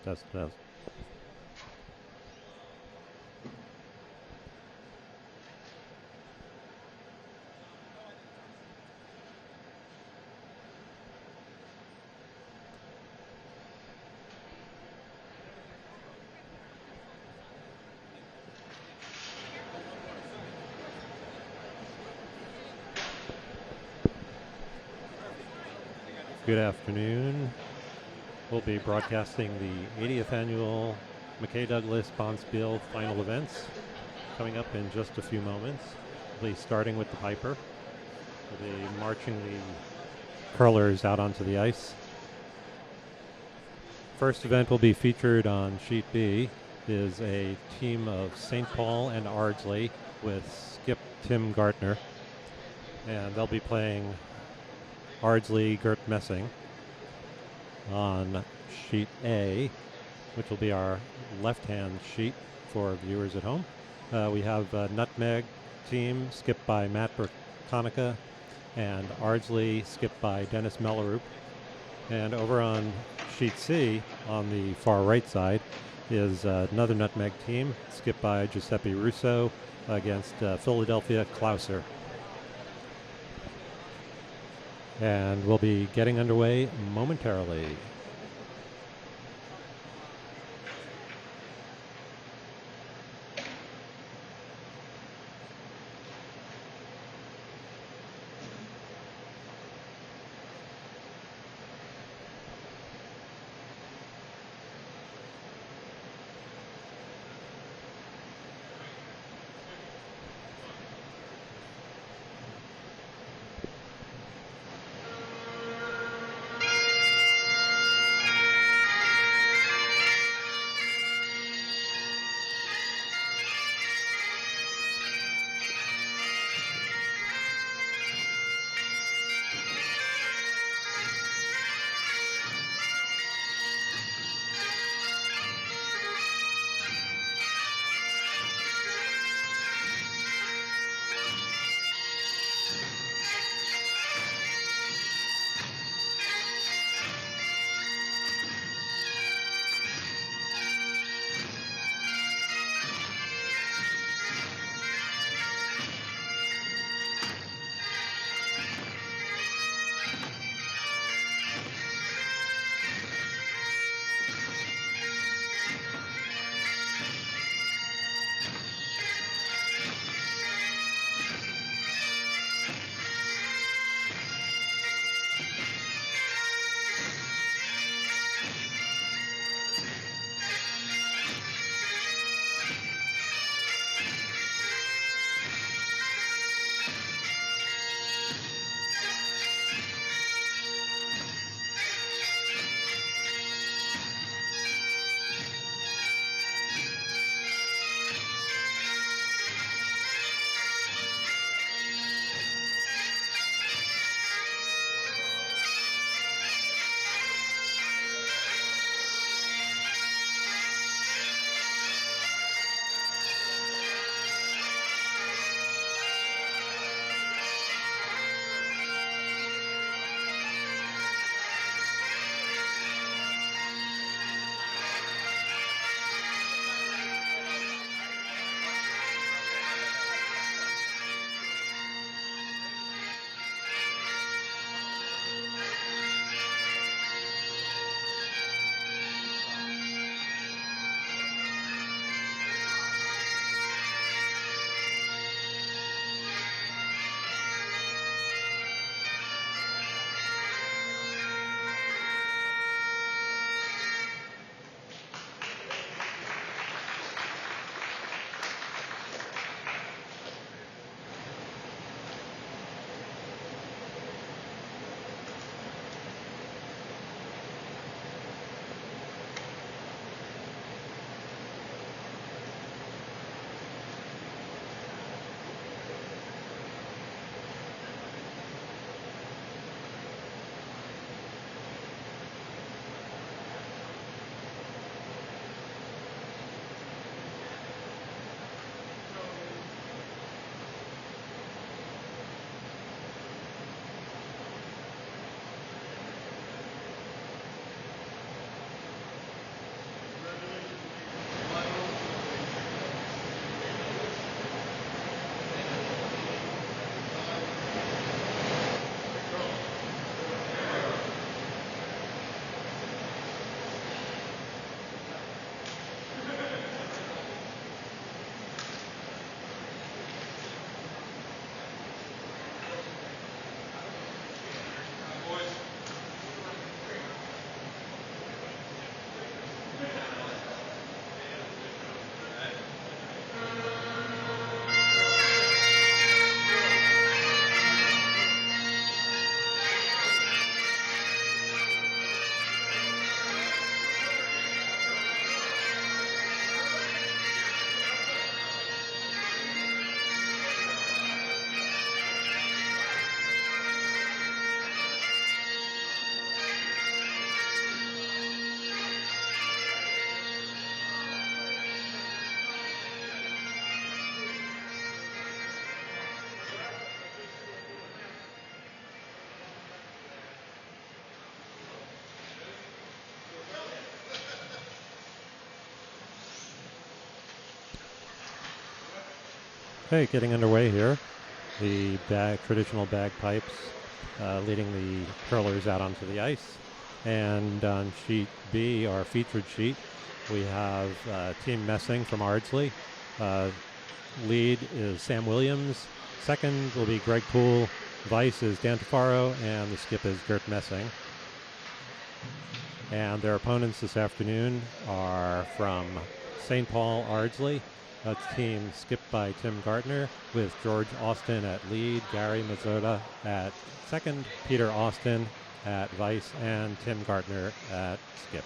Test, test. Good afternoon. We'll be broadcasting the 80th annual McKay-Douglas Bonspiel final events coming up in just a few moments. We'll be starting with the piper. We'll be marching the curlers out onto the ice. First event will be featured on Sheet B is a team of St. Paul and Ardsley with skip Tim Gartner. And they'll be playing Ardsley Gert Messing on Sheet A, which will be our left-hand sheet for viewers at home. We have Nutmeg team skipped by Matt Bertonica and Ardsley skipped by Dennis Mellerup. And over on Sheet C, on the far right side, is another Nutmeg team skipped by Giuseppe Russo against Philadelphia Clouser. And we'll be getting underway momentarily. Okay, getting underway here. The traditional bagpipes leading the curlers out onto the ice. And on sheet B, our featured sheet, we have Team Messing from Ardsley. Lead is Sam Williams. Second will be Greg Poole. Vice is Dan Tafaro, and the skip is Gert Messing. And their opponents this afternoon are from St. Paul Ardsley. That's team skipped by Tim Gartner with George Austin at lead, Gary Mazzotta at second, Peter Austin at vice, and Tim Gartner at skip.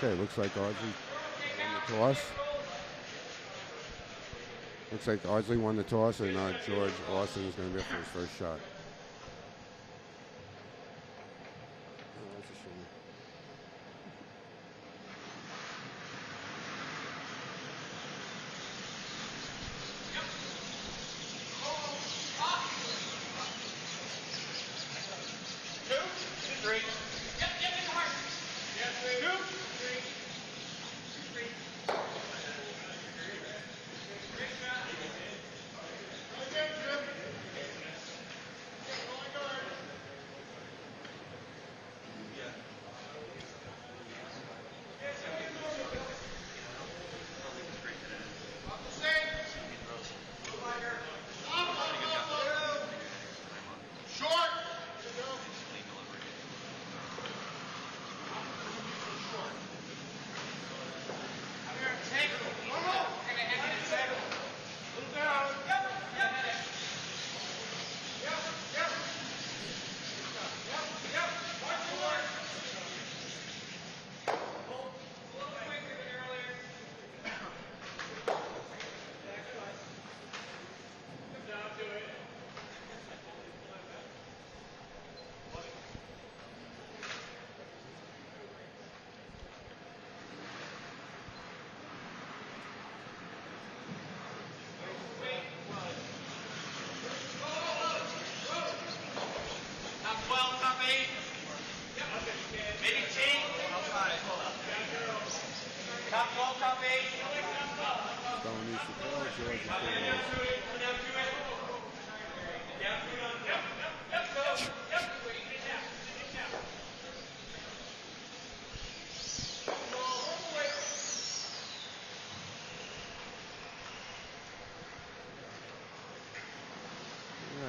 Okay, looks like Ardsley won the toss. Looks like Ardsley won the toss, and George Austin is going to be up for his first shot. Oh, that's a shame.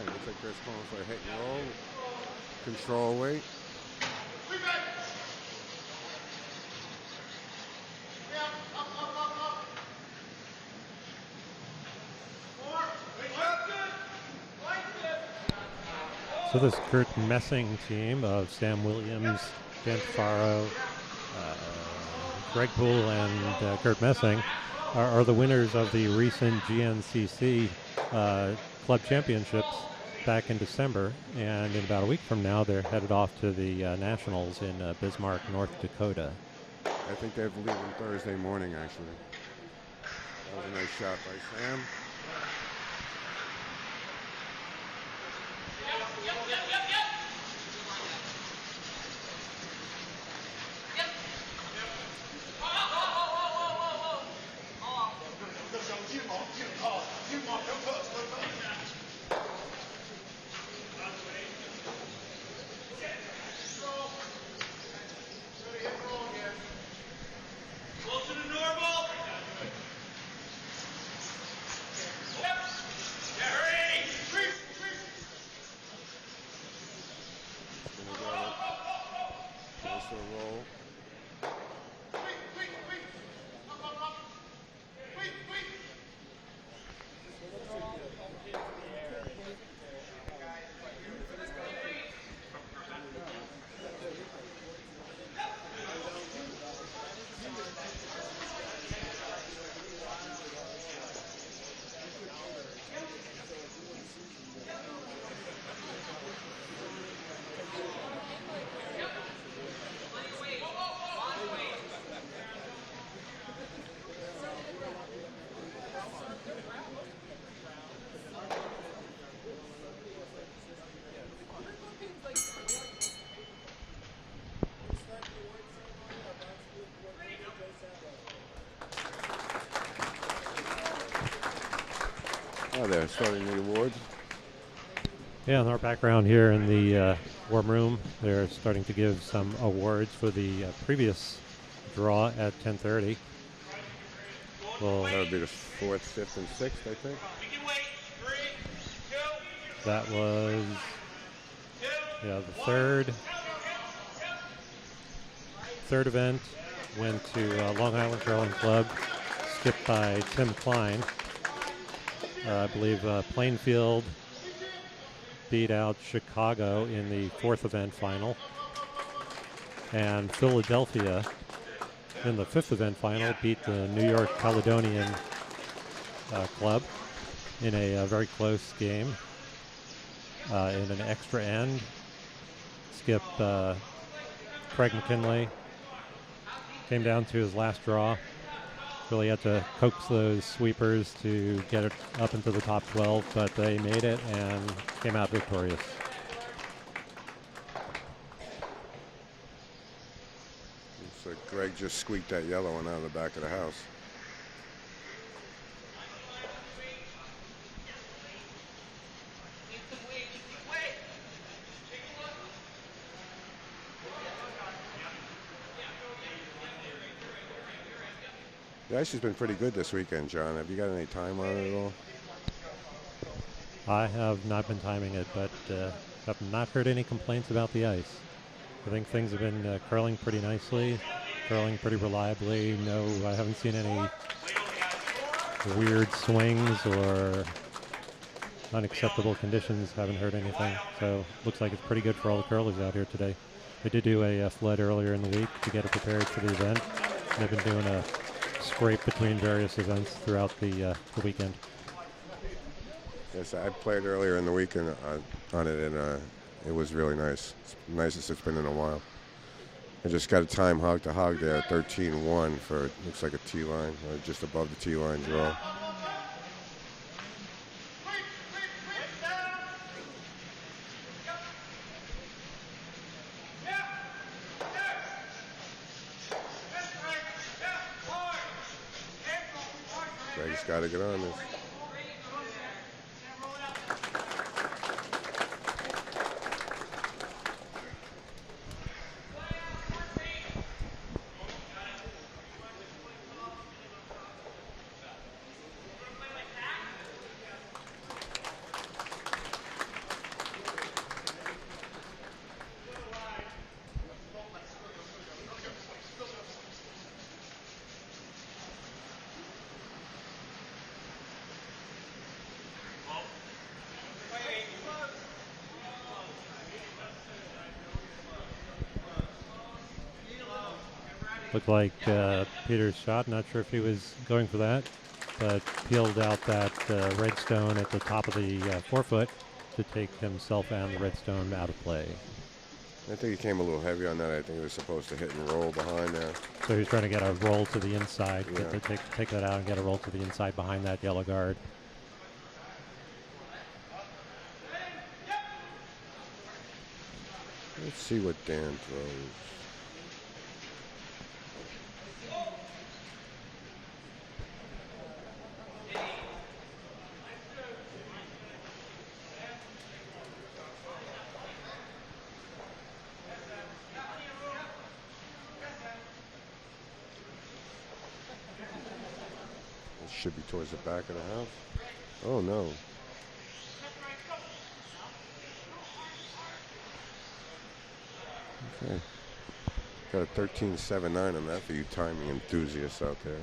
Looks like Chris calling for a hit and roll. Control weight. So this Gert Messing team of Sam Williams, Dan Tafaro, Greg Poole, and Gert Messing are the winners of the recent GNCC Club Championships back in December, and in about a week from now they're headed off to the Nationals in Bismarck, North Dakota. I think they're leaving Thursday morning, actually. That was a nice shot by Sam. for a roll. Oh, they're starting the awards. Yeah, in our background here in the warm room, they're starting to give some awards for the previous draw at 10:30. Well, That would be the 4th, 5th, and 6th, I think. that was the third event went to Long Island Curling Club, skipped by Tim Klein. I believe Plainfield beat out Chicago in the 4th event final, and Philadelphia in the 5th event final beat the New York Caledonian club in a very close game in an extra end. Skip Craig McKinley came down to his last draw. Really had to coax those sweepers to get it up into the top 12, but they made it and came out victorious. Looks like Greg just squeaked that yellow one out of the back of the house. The ice has been pretty good this weekend, John. Have you got any time on it at all? I have not been timing it, but have not heard any complaints about the ice. I think things have been curling pretty nicely, curling pretty reliably. No, I haven't seen any weird swings or unacceptable conditions. Haven't heard anything. So looks like it's pretty good for all the curlers out here today. They did do a flood earlier in the week to get it prepared for the event. They've been doing a scrape between various events throughout the weekend. Yes, I played earlier in the weekend on it, and it was really nice. It's the nicest it's been in a while. I just got a time hog to hog there, 13-1 for, looks like a T-line, or just above the T-line draw. Greg's got to get on this. Looked like Peter's shot. Not sure if he was going for that, but peeled out that red stone at the top of the forefoot to take himself and the red stone out of play. I think he came a little heavy on that. I think he was supposed to hit and roll behind there. So he was trying to get a roll to the inside, Yeah. to take that out and get a roll to the inside behind that yellow guard. Let's see what Dan throws. Should be towards the back of the house. Oh no. Okay. Got a 13.79 on that for you timing enthusiasts out there.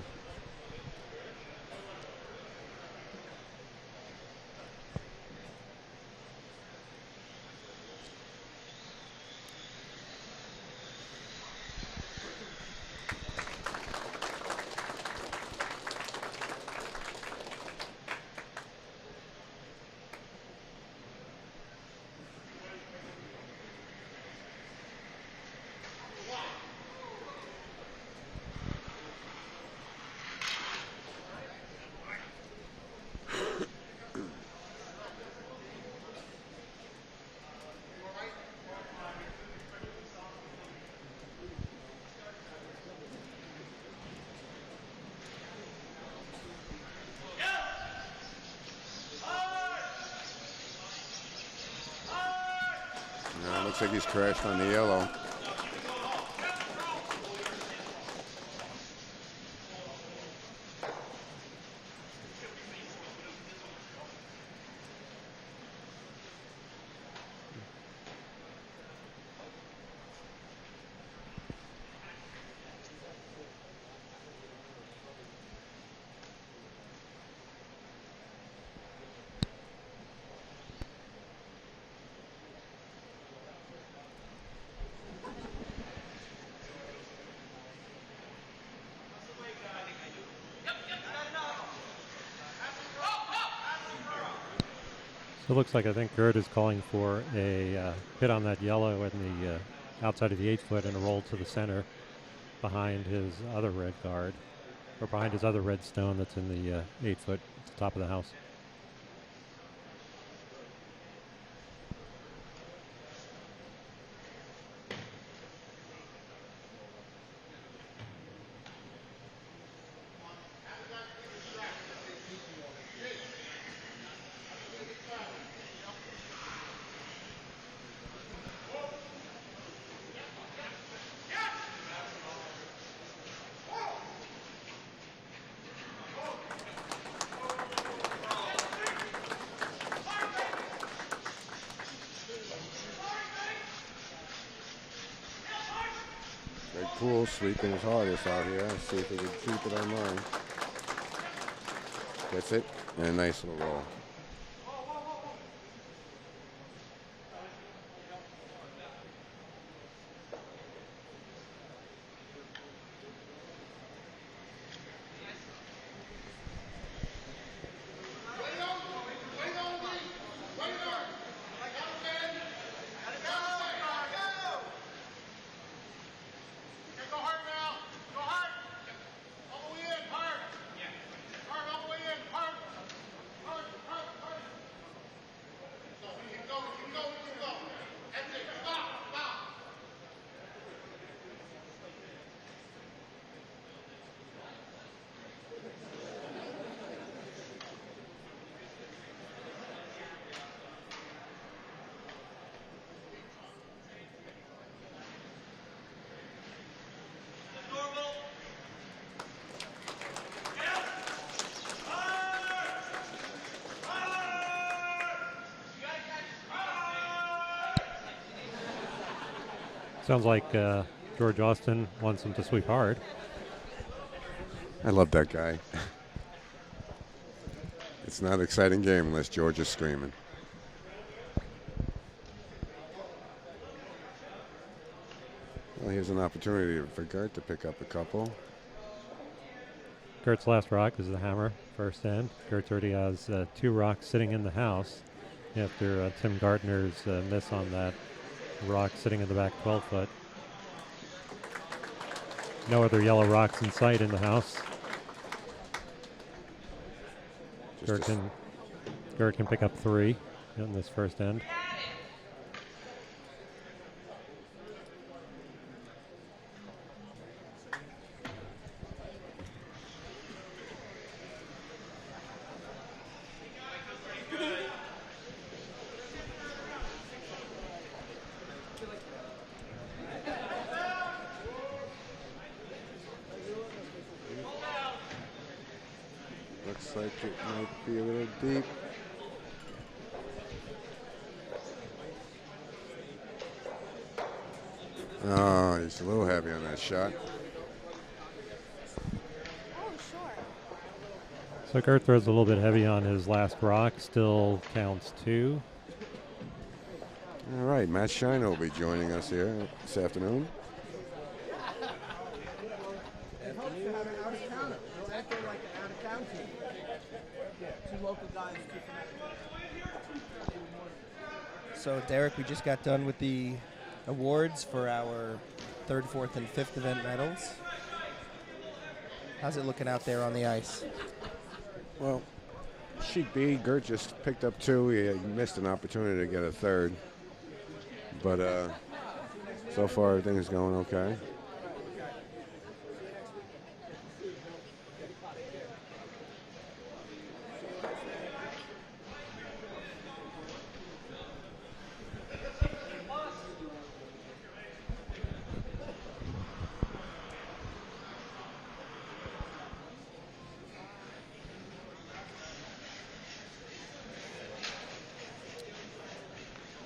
Looks like he's crashed on the yellow. It looks like I think Gert is calling for a hit on that yellow in the outside of the 8-foot and a roll to the center behind his other red guard, or behind his other red stone that's in the 8-foot at the top of the house. Pool sweeping his hardest out here. Let's see if he can keep it on line. Gets it, and a nice little roll. Sounds like George Austin wants him to sweep hard. I love that guy. It's not an exciting game unless George is screaming. Well, here's an opportunity for Gert to pick up a couple. Gert's last rock is the hammer, first end. Gert already has 2 rocks sitting in the house after Tim Gartner's miss on that rock sitting in the back 12-foot. No other yellow rocks in sight in the house. Gert can pick up 3 in this first end. Looks like it might be a little deep. Oh, he's a little heavy on that shot. So Gartner's a little bit heavy on his last rock. Still counts 2. All right, Matt Shine will be joining us here this afternoon. So, Derek, we just got done with the awards for our 3rd, 4th, and 5th event medals. How's it looking out there on the ice? Well, Sheet B, Gert just picked up 2. He missed an opportunity to get a 3rd. But so far, everything's going okay.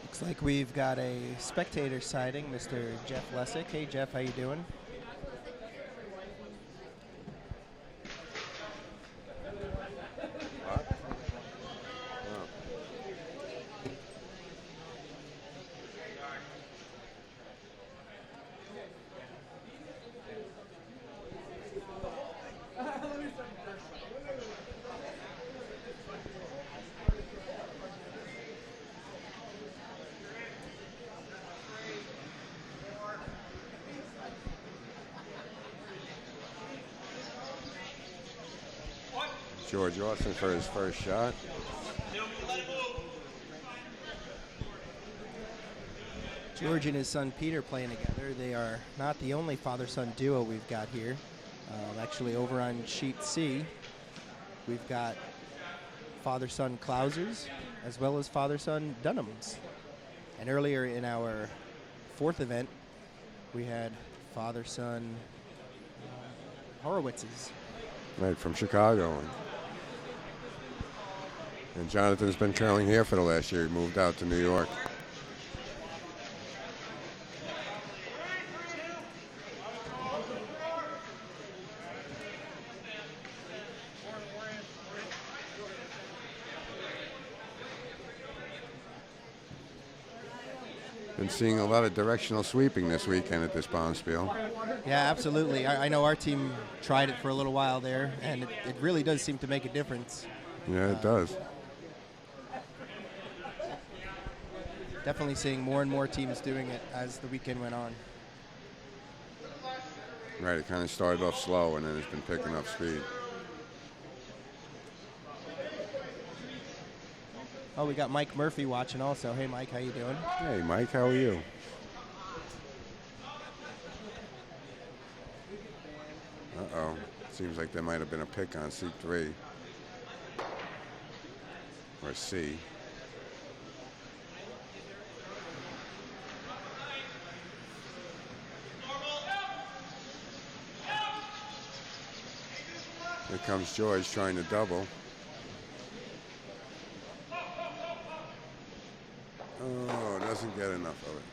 Looks like we've got a spectator sighting, Mr. Jeff Lessick. Hey, Jeff, how you doing? George Austin for his first shot. George and his son Peter playing together. They are not the only father-son duo we've got here. Actually, over on sheet C, we've got father-son Clousers as well as father-son Dunhams. And earlier in our 4th event, we had father-son Horowitzes. Right, from Chicago. And Jonathan's been curling here for the last year. He moved out to New York. Been seeing a lot of directional sweeping this weekend at this Bonspiel. Yeah, absolutely. I know our team tried it for a little while there, and it really does seem to make a difference. Yeah, it does. Definitely seeing more and more teams doing it as the weekend went on. Right, it kind of started off slow, and then it's been picking up speed. Oh, we got Mike Murphy watching also. Hey, Mike, how you doing? Hey, Mike, how are you? Uh-oh. Seems like there might have been a pick on seat 3. Or C. Here comes George trying to double. Oh, doesn't get enough of it.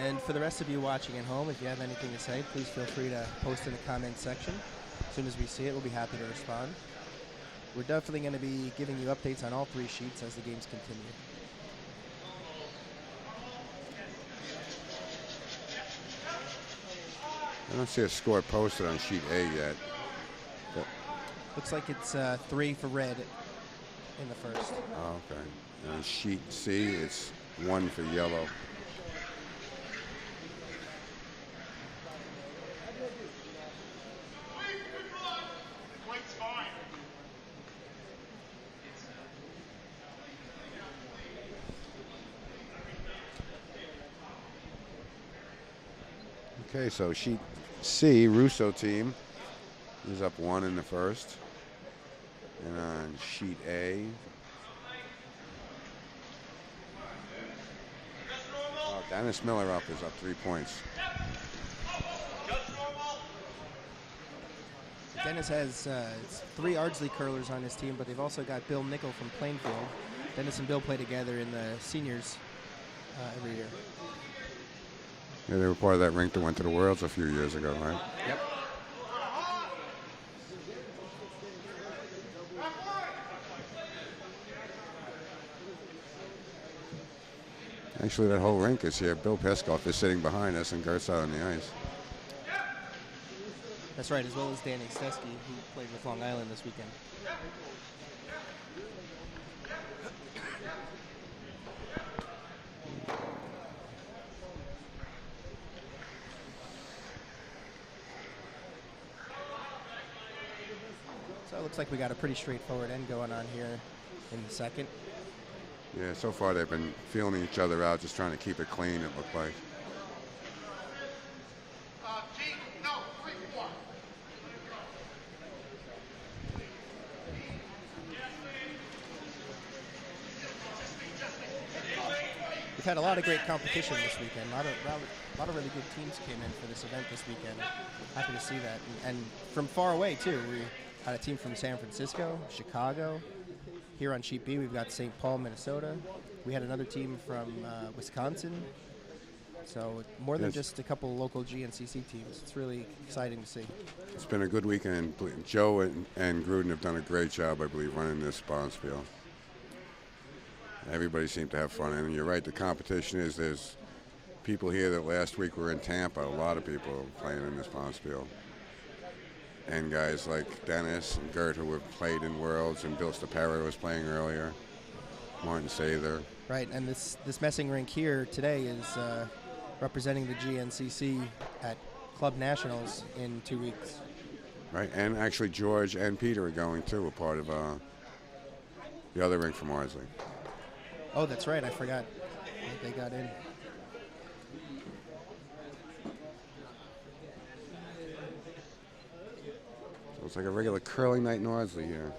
And for the rest of you watching at home, if you have anything to say, please feel free to post in the comments section. As soon as we see it, we'll be happy to respond. We're definitely going to be giving you updates on all 3 sheets as the games continue. I don't see a score posted on sheet A yet. But Looks like it's 3 for red in the first. oh, okay. And on sheet C, it's 1 for yellow. Okay, so sheet C, Russo team, is up 1 in the first. And on sheet A, Dennis Mellerup is up 3 points. Dennis has 3 Ardsley curlers on his team, but they've also got Bill Nickel from Plainfield. Dennis and Bill play together in the seniors every year. Yeah, they were part of that rink that went to the Worlds a few years ago, right? Yep. Actually, that whole rink is here. Bill Peskoff is sitting behind us, and Gert's out on the ice. That's right, as well as Danny Stesky, who played with Long Island this weekend. So it looks like we got a pretty straightforward end going on here in the second. Yeah, so far they've been feeling each other out, just trying to keep it clean, it looked like. We've had a lot of great competition this weekend. A lot of really good teams came in for this event this weekend. Happy to see that. And from far away, too. We had a team from San Francisco, Chicago. Here on Sheet B, we've got St. Paul, Minnesota. We had another team from Wisconsin. So more than just a couple of local GNCC teams. It's really exciting to see. It's been a good weekend. Joe and Gruden have done a great job, I believe, running this Bonspiel. Everybody seemed to have fun. And you're right, the competition is there's people here that last week were in Tampa. A lot of people playing in this Bonspiel. And guys like Dennis and Gert, who have played in Worlds, and Bill Stapera was playing earlier. Martin Sather. Right, and this messing rink here today is representing the GNCC at Club Nationals in 2 weeks. Right, and actually George and Peter are going too, a part of the other rink from Ardsley. Oh, that's right, I forgot they got in. So it's like a regular curling night in Ardsley here.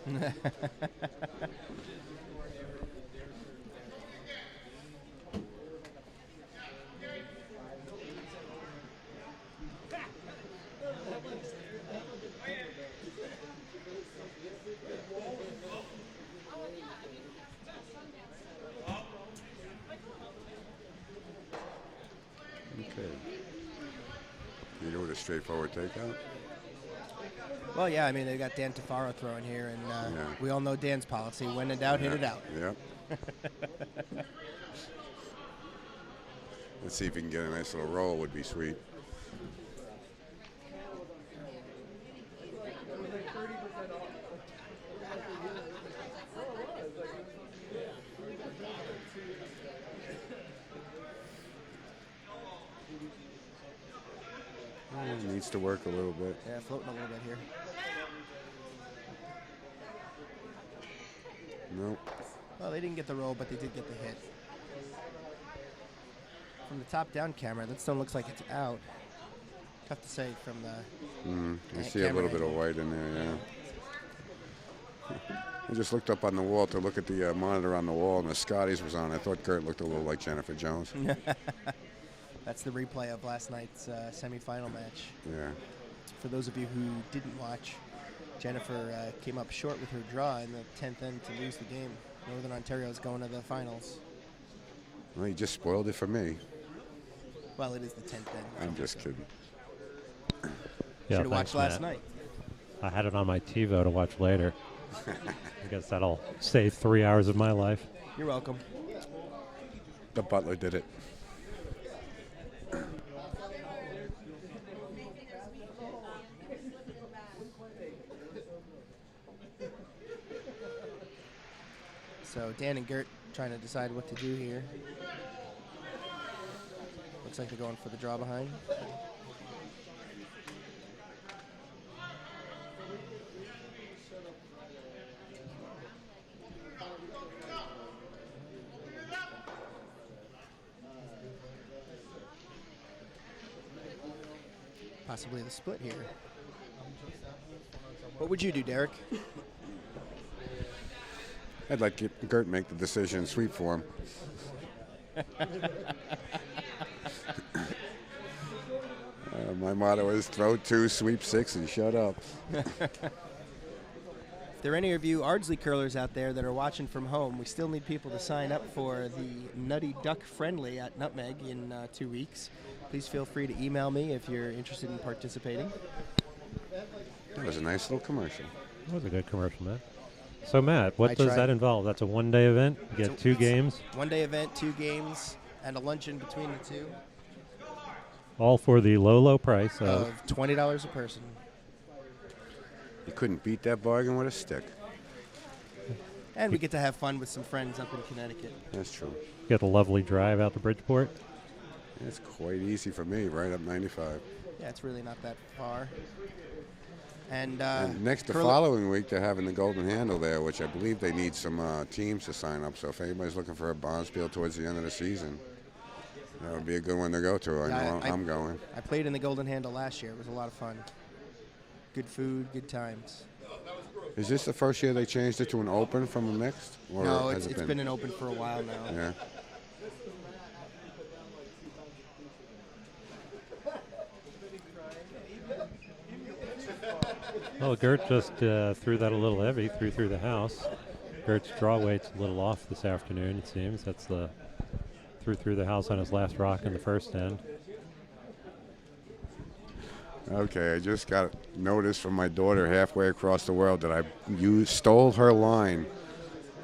Straightforward takeout. Well, yeah, I mean, they got Dan Tafaro throwing here, and we all know Dan's policy. When in doubt, hit it out. Yep. Let's see if we can get a nice little roll, would be sweet. Needs to work a little bit. Yeah, floating a little bit here. Nope. Well, they didn't get the roll, but they did get the hit. From the top-down camera, that stone looks like it's out. Tough to say from the I see a little bit of white in there, yeah. I just looked up on the wall to look at the monitor on the wall, and the Scotties was on. I thought Gert looked a little like Jennifer Jones. That's the replay of last night's semifinal match. Yeah. For those of you who didn't watch, Jennifer came up short with her draw in the 10th end to lose the game. Northern Ontario is going to the finals. Well, you just spoiled it for me. Well, it is the 10th end. I'm just kidding. Yeah, should have watched last Matt. night. I had it on my TiVo to watch later. I guess that'll save 3 hours of my life. You're welcome. The butler did it. So Dan and Gert trying to decide what to do here. Looks like they're going for the draw behind. Possibly the split here. What would you do, Derek? I'd like Gert make the decision sweep for him. My motto is throw 2, sweep 6, and shut up. If there are any of you Ardsley curlers out there that are watching from home, we still need people to sign up for the Nutty Duck Friendly at Nutmeg in 2 weeks. Please feel free to email me if you're interested in participating. That was a nice little commercial. That was a good commercial, Matt. So, Matt, what I does tried. that involve? That's a one-day event? You get 2 games? One-day event, 2 games, and a luncheon between the two. All for the low, low price Of $20 a person. You couldn't beat that bargain with a stick. And we get to have fun with some friends up in Connecticut. That's true. get a lovely drive out to Bridgeport. It's quite easy for me, right up 95. Yeah, it's really not that far. And next, the following week, they're having the Golden Handle there, which I believe they need some teams to sign up. So if anybody's looking for a Bonspiel towards the end of the season, that would be a good one to go to. I know I'm going. I played in the Golden Handle last year. It was a lot of fun. Good food, good times. Is this the first year they changed it to an open from a mixed? Or no, has it's been an open for a while now. Yeah. Well, Gert just threw that a little heavy, through the house. Gert's draw weight's a little off this afternoon, it seems. That's the through the house on his last rock in the first end. Okay, I just got notice from my daughter halfway across the world that I stole her line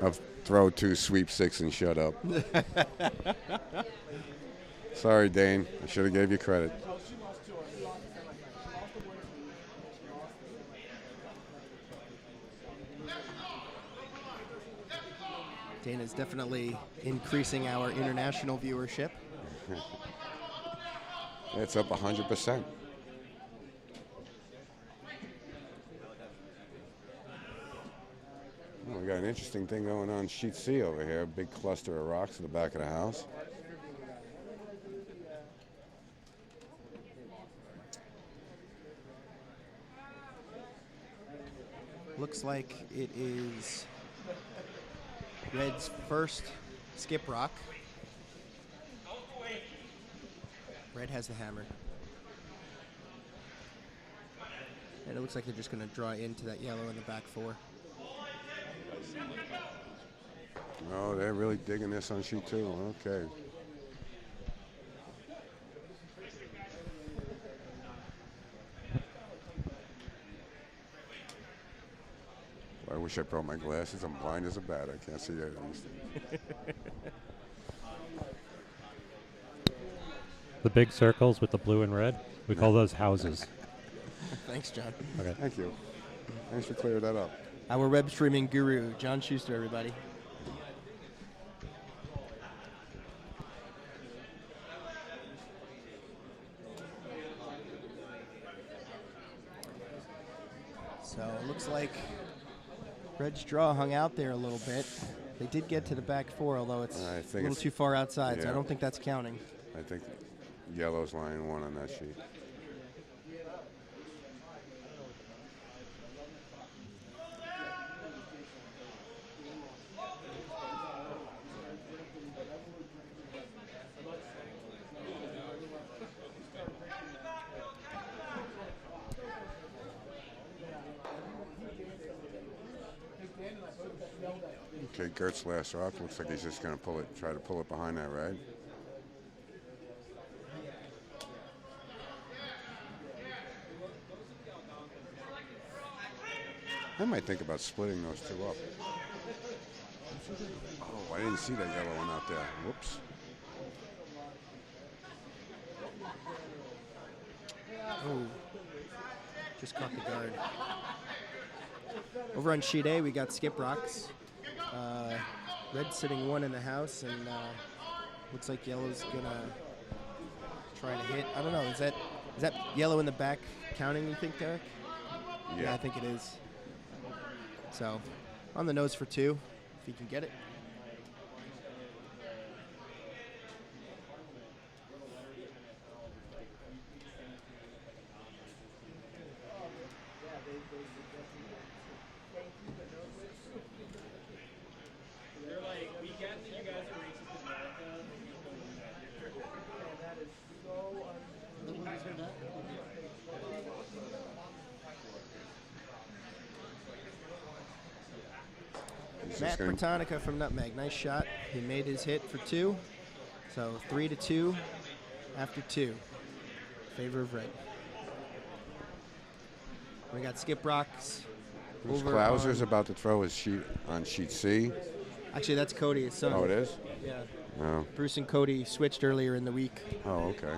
of throw 2, sweep 6, and shut up. Sorry, Dane. I should have gave you credit. Dana's definitely increasing our international viewership. It's up 100%. Well, we got an interesting thing going on sheet C over here. A big cluster of rocks in the back of the house. Looks like it is Red's first skip rock. Red has the hammer. And it looks like they're just going to draw into that yellow in the back 4. Oh, they're really digging this on sheet 2. Okay. I wish I brought my glasses. I'm blind as a bat. I can't see anything. The big circles with the blue and red, we call those houses. Thanks, John. Okay. Thank you. Thanks for clearing that up. Our web streaming guru, John Schuster, everybody. So it looks like Red's draw hung out there a little bit. They did get to the back 4, although it's a little too far outside, so I don't think that's counting. I think yellow's line 1 on that sheet. Okay, Gert's last rock. Looks like he's just going to try to pull it behind that red. I might think about splitting those 2 up. Oh, I didn't see that yellow one out there. Whoops. Oh, just caught the guard. Over on sheet A, we got skip rocks. Red sitting 1 in the house, and looks like yellow's gonna try to hit. I don't know. Is that yellow in the back counting? You think, Derek? Yeah, I think it is. So, on the nose for 2, if he can get it. Matt Bertonica from Nutmeg. Nice shot. He made his hit for 2. So 3-2 after 2. Favor of red. We got Skip Rocks. Clouser's about to throw his sheet on sheet C. Actually, that's Cody, his son. Oh, it is? Yeah. Oh. Bruce and Cody switched earlier in the week. Oh, okay.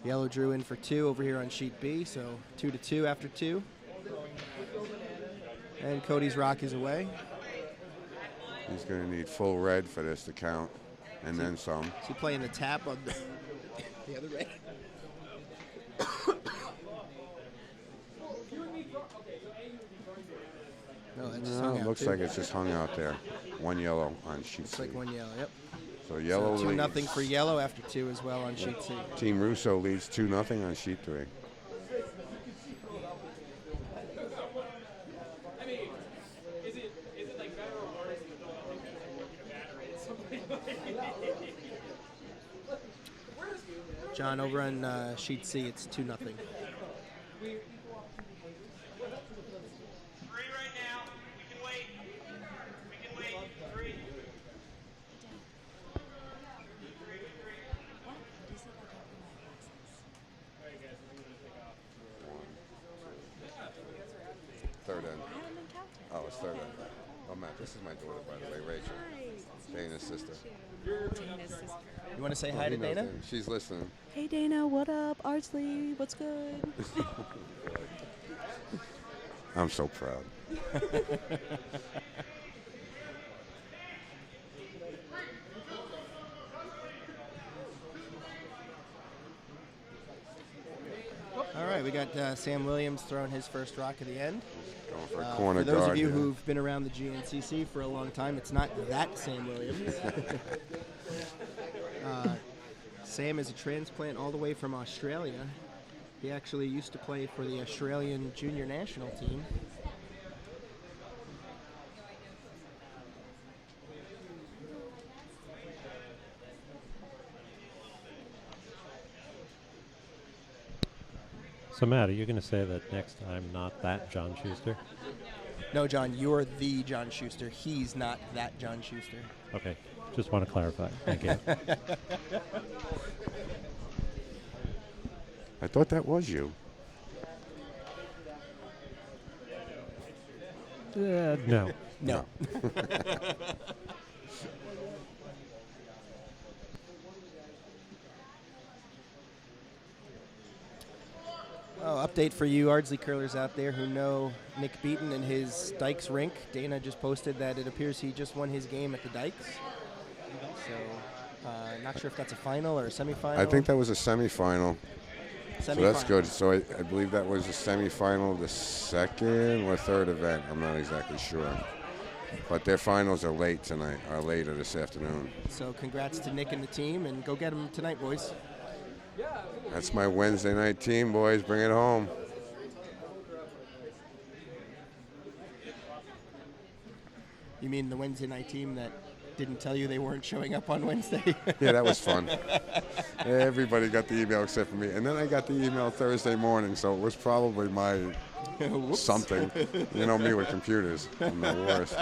Yellow drew in for 2 over here on sheet B, so 2-2 after 2. And Cody's rock is away. He's going to need full red for this to count, and then some. Is he playing the tap on the other red? No, that just hung It out looks too. like it's just hung out there. 1 yellow on sheet Looks C. like 1 yellow, yep. So yellow So 2-0 leads. for yellow after 2 as well on sheet C. Team Russo leads 2-0 on sheet 3. John, over on sheet C, it's 2-0. Third end. Oh, it's third end. Oh, Matt, this is my daughter, by the way, Rachel. Dana's sister. You want to say hi to He knows Dana? She's listening. Hey Dana, what up? Ardsley, what's good? I'm so proud. All right, we got Sam Williams throwing his first rock at the end. Going for a corner For those guard. of you here. who've been around the GNCC for a long time, it's not that Sam Williams. Sam is a transplant all the way from Australia. He actually used to play for the Australian junior national team. So, Matt, are you going to say that next time not that John Schuster? No, John, you're the John Schuster. He's not that John Schuster. Okay, just want to clarify. Thank you. I thought that was you. No. No. Oh, update for you Ardsley curlers out there who know Nick Beaton and his Dykes rink. Dana just posted that it appears he just won his game at the Dykes. So, not sure if that's a final or a semifinal. I think that was a semifinal. So that's Semifinal. good. So I believe that was the semifinal of the second or third event. I'm not exactly sure. But their finals are late tonight, or later this afternoon. So congrats to Nick and the team, and go get them tonight, boys. That's my Wednesday night team, boys. Bring it home. You mean the Wednesday night team that didn't tell you they weren't showing up on Wednesday? Yeah, that was fun. Everybody got the email except for me. And then I got the email Thursday morning, so it was probably my Whoops. something. You know me with computers. I'm the worst.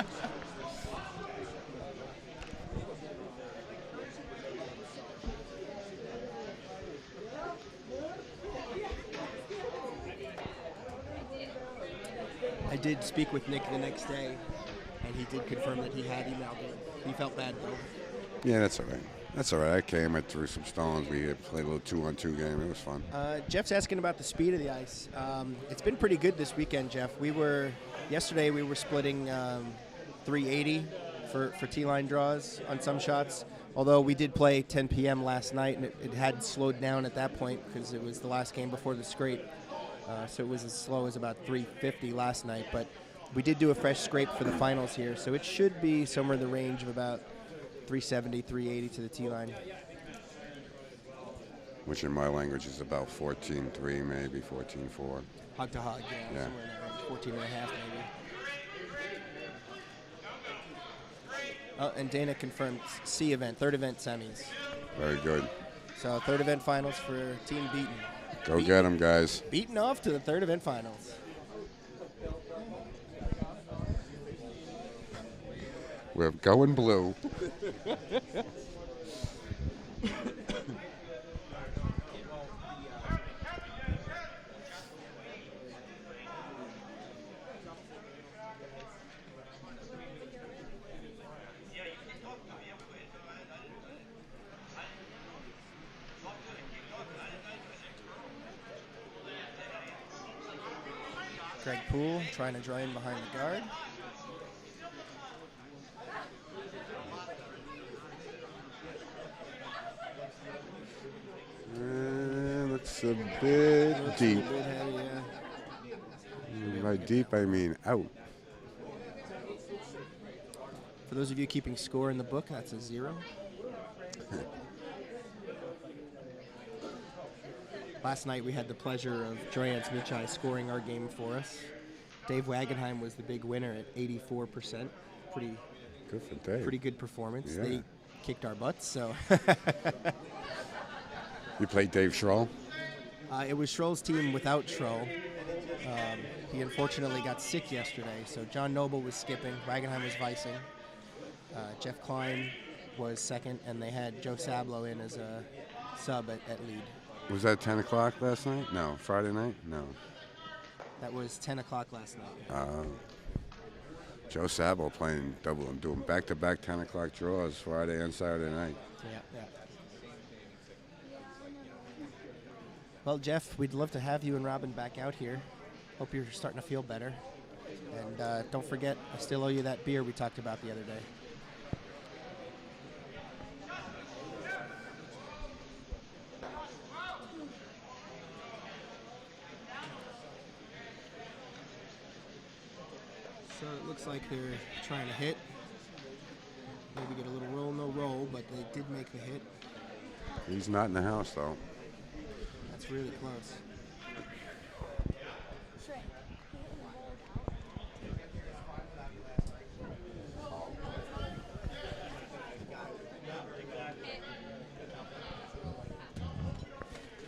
I did speak with Nick the next day, and he did confirm that he had emailed him. He felt bad, though. Yeah, that's all right. That's all right. I came, I threw some stones. We played a little 2-on-2 game. It was fun. Jeff's asking about the speed of the ice. It's been pretty good this weekend, Jeff. Yesterday we were splitting 380 for T-line draws on some shots, although we did play 10 p.m. last night, and it had slowed down at that point because it was the last game before the scrape. So it was as slow as about 350 last night, but we did do a fresh scrape for the finals here, so it should be somewhere in the range of about 370, 380 to the T-line. Which in my language is about 14.3, maybe 14.4. Hog to hog, Yeah. somewhere in that range, 14 and a half maybe. Oh, and Dana confirmed C event, third event semis. Very good. So third event finals for Team Beaton. Go get them, guys. Beaten off to the third event finals. We're going blue. Greg Poole trying to draw in behind the guard. Looks a bit deep. A bit heavy, yeah. By deep, I mean out. For those of you keeping score in the book, that's a 0. Last night we had the pleasure of Joyanne Smichai scoring our game for us. Dave Wagenheim was the big winner at 84%. Pretty good for Dave. Pretty good performance. Yeah. They kicked our butts, so. You played Dave Schroll? It was Schroll's team without Schroll. He unfortunately got sick yesterday, so John Noble was skipping, Wagenheim was vicing, Jeff Klein was second, and they had Joe Sablo in as a sub at lead. Was that 10 o'clock last night? No. Friday night? No. That was 10 o'clock last night. Joe Sablo playing double and doing back-to-back 10 o'clock draws Friday and Saturday night. Yeah. Well, Jeff, we'd love to have you and Robin back out here. Hope you're starting to feel better. And don't forget, I still owe you that beer we talked about the other day. So it looks like they're trying to hit. Maybe get a little roll, no roll, but they did make the hit. He's not in the house, though. That's really close.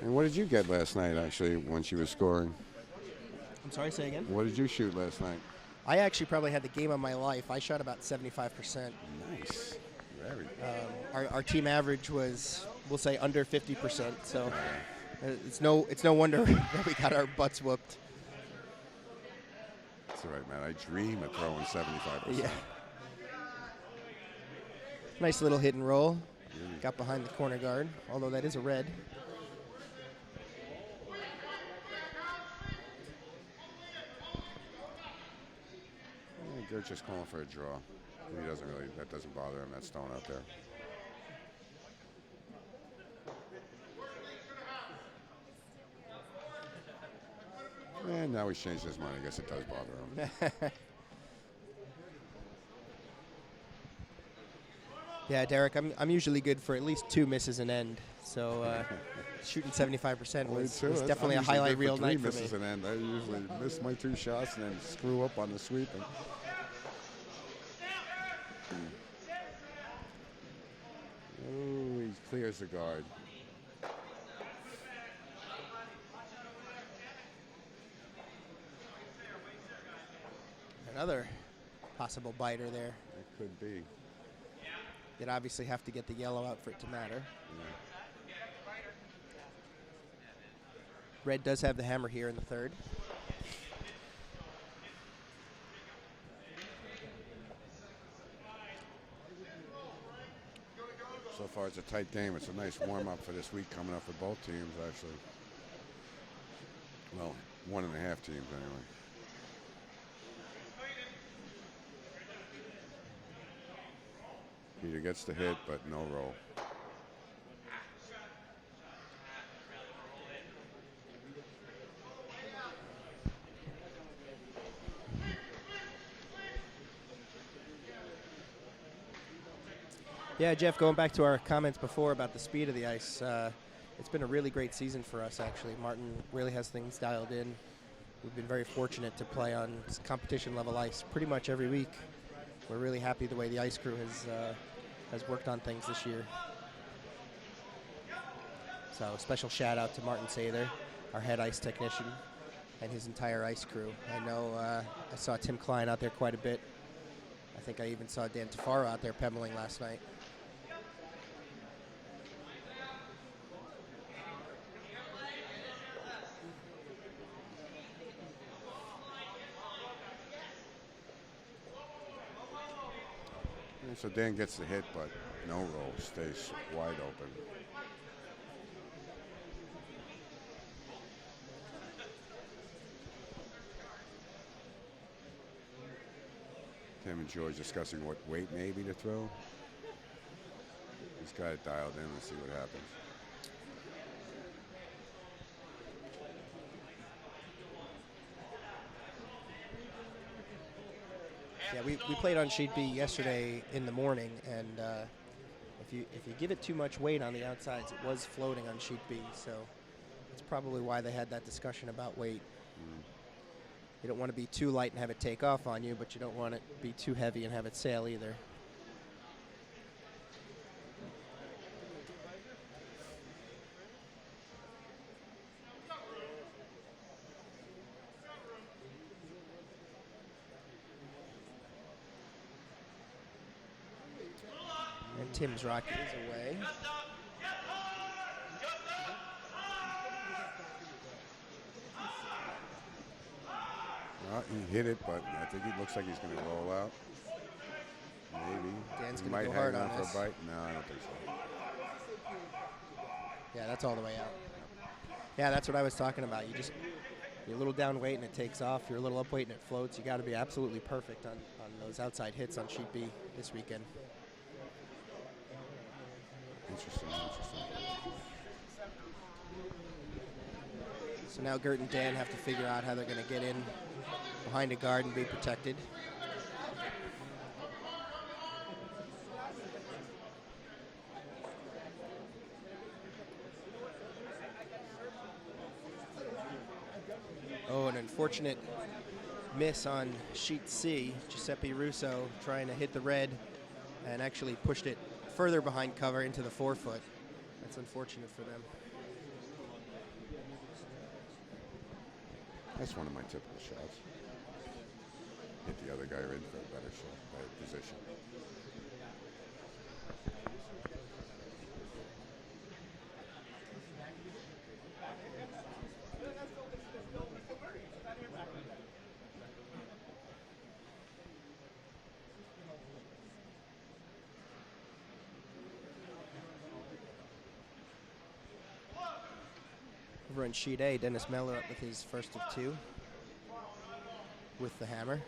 And what did you get last night, actually, when she was scoring? I'm sorry, say again? What did you shoot last night? I actually probably had the game of my life. I shot about 75%. Nice. Very good. Our team average was, we'll say, under 50%. So it's no wonder that we got our butts whooped. That's all right, man. I dream of throwing 75%. Yeah. Nice little hit and roll. Got behind the corner guard, although that is a red. They're just calling for a draw. That doesn't bother him, that stone out there. And now he's changed his mind. I guess it does bother him. Yeah, Derek, I'm usually good for at least 2 misses an end. So shooting 75% was definitely a highlight reel night for me. Misses an end. I usually miss my 2 shots and then screw up on the sweep. Oh, he clears the guard. Another possible biter there. It could be. You'd obviously have to get the yellow out for it to matter. Yeah. Red does have the hammer here in the third. So far, it's a tight game. It's a nice warm-up for this week coming up for both teams, actually. Well, 1.5 teams, anyway. Peter gets the hit, but no roll. Yeah, Jeff, going back to our comments before about the speed of the ice, it's been a really great season for us, actually. Martin really has things dialed in. We've been very fortunate to play on competition-level ice pretty much every week. We're really happy the way the ice crew has worked on things this year. So a special shout-out to Martin Sather, our head ice technician, and his entire ice crew. I know I saw Tim Klein out there quite a bit. I think I even saw Dan Tafaro out there pebbling last night. And so Dan gets the hit, but no roll, stays wide open. Tim and George discussing what weight maybe to throw. He's got it dialed in. Let's see what happens. Yeah, we played on sheet B yesterday in the morning, and if you give it too much weight on the outsides, it was floating on sheet B, so that's probably why they had that discussion about weight. You don't want to be too light and have it take off on you, but you don't want it to be too heavy and have it sail either. And Tim's rocket is away. He hit it, but I think it looks like he's going to roll out. Maybe. Dan's He going to might go hard hang on on this. for a bite. No, I don't think so. Yeah, that's all the way out. Yeah, that's what I was talking about. You're a little down weight and it takes off. You're a little up weight and it floats. You got to be absolutely perfect on those outside hits on sheet B this weekend. Interesting. So now Gert and Dan have to figure out how they're going to get in behind a guard and be protected. Oh, an unfortunate miss on sheet C. Giuseppe Russo trying to hit the red and actually pushed it further behind cover into the forefoot. That's unfortunate for them. That's one of my typical shots. Hit the other guy in for a better shot, better position. Over on sheet A, Dennis Mellerup with his first of two with the hammer.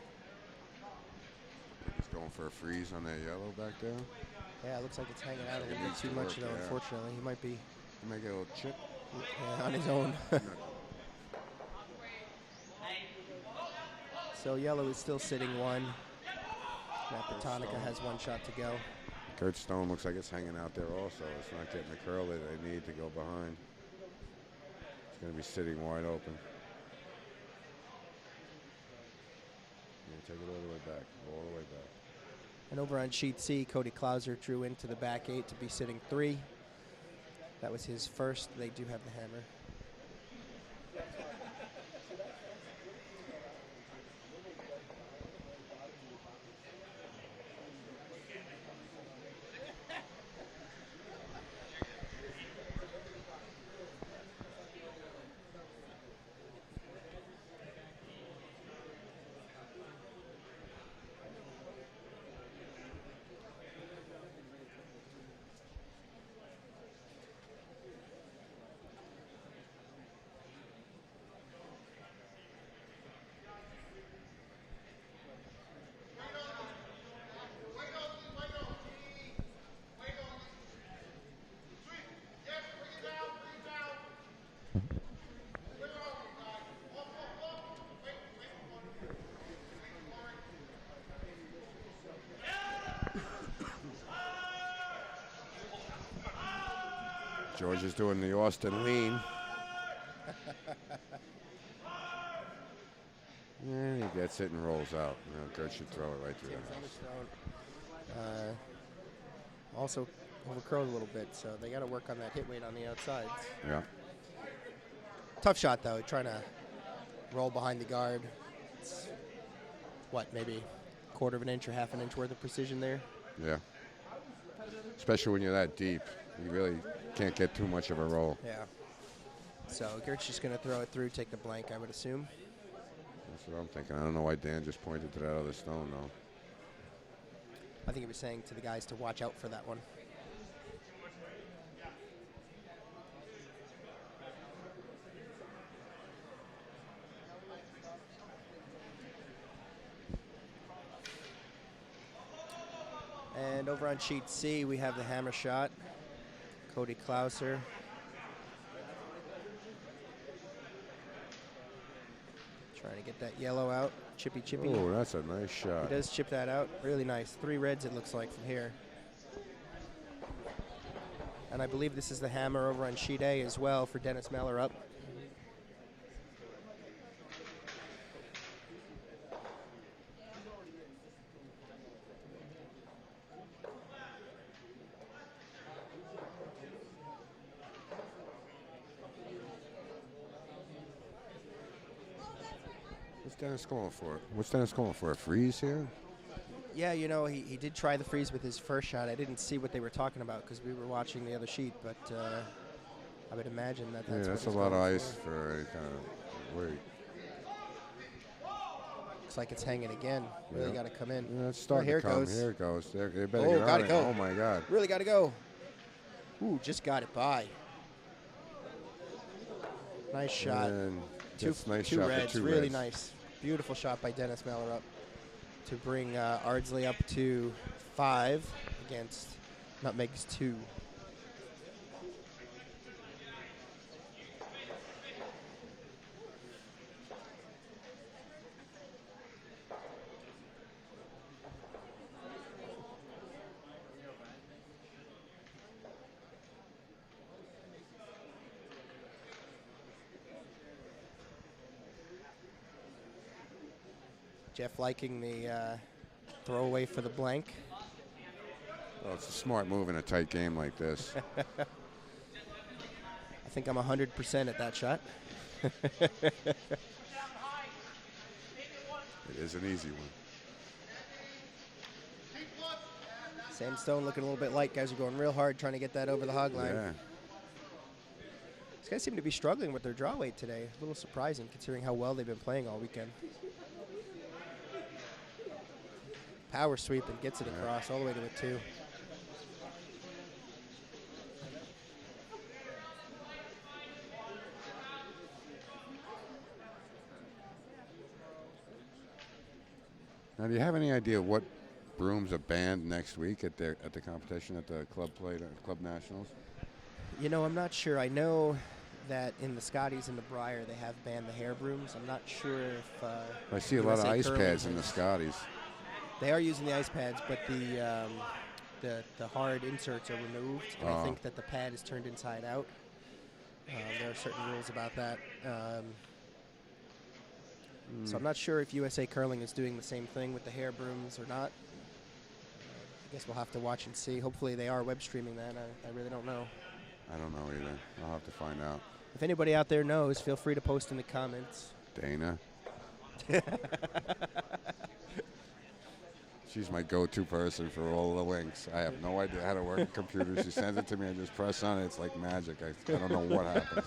He's going for a freeze on that yellow back there. Yeah, it looks like it's hanging out a It little bit needs too to much, work, though, yeah. unfortunately. He might be He might get a little chip. on his own. So yellow is still sitting one. Now Bertonica has one shot to go. Kurt Stone looks like it's hanging out there also. It's not getting the curl that they need to go behind. It's going to be sitting wide open. Yeah, take it all the way back, all the way back. And over on sheet C, Cody Clouser drew into the back eight to be sitting three. That was his first. They do have the hammer. George is doing the Austin lean. And he gets it and rolls out. You know, Gert should throw it right through the house. Also overcurled a little bit, so they got to work on that hit weight on the outsides. Yeah. Tough shot, though, trying to roll behind the guard. It's, what, maybe quarter of an inch or half an inch worth of precision there. Yeah. Especially when you're that deep. You really can't get too much of a roll. Yeah. So Gert's just going to throw it through, take the blank, I would assume. That's what I'm thinking. I don't know why Dan just pointed to that other stone, though. I think he was saying to the guys to watch out for that one. And over on sheet C, we have the hammer shot. Cody Clouser. Trying to get that yellow out. Chippy. Oh, that's a nice shot. He does chip that out. Really nice. 3 reds, it looks like, from here. And I believe this is the hammer over on sheet A as well for Dennis Mellerup. What's Dennis going for? What's Dennis going for? A freeze here? Yeah, you know, he did try the freeze with his first shot. I didn't see what they were talking about because we were watching the other sheet, but I would imagine that's Yeah, what that's a he's lot of going ice for any kind of weight. Looks like it's hanging again. Really got to come in. Yeah, it's starting here to it come. goes. Here it goes. They better Oh, get gotta on go. it. Oh, my God. Really got to go. Ooh, just got it by. Nice shot. And Two nice two shot reds. for 2 Really reds. nice. Beautiful shot by Dennis Mellerup to bring Ardsley up to 5 against Nutmeg's 2. Jeff liking the throwaway for the blank. Well, it's a smart move in a tight game like this. I think I'm 100% at that shot. It is an easy one. Same stone looking a little bit light. Guys are going real hard trying to get that over the hog line. Yeah. These guys seem to be struggling with their draw weight today. A little surprising considering how well they've been playing all weekend. Power sweep and gets it across all the way to a 2. Now, do you have any idea what brooms are banned next week at the competition at the club nationals? You know, I'm not sure. I know that in the Scotties and the Briar they have banned the hair brooms. I'm not sure if I see a lot of USA ice Curling pads in the has- Scotties. They are using the ice pads, but the hard inserts are removed, and I think that the pad is turned inside out. There are certain rules about that. So I'm not sure if USA Curling is doing the same thing with the hair brooms or not. I guess we'll have to watch and see. Hopefully they are web streaming that. I really don't know. I don't know either. I'll have to find out. If anybody out there knows, feel free to post in the comments. Dana. She's my go-to person for all the links. I have no idea how to work a computer. She sends it to me. I just press on it. It's like magic. I don't know what happens.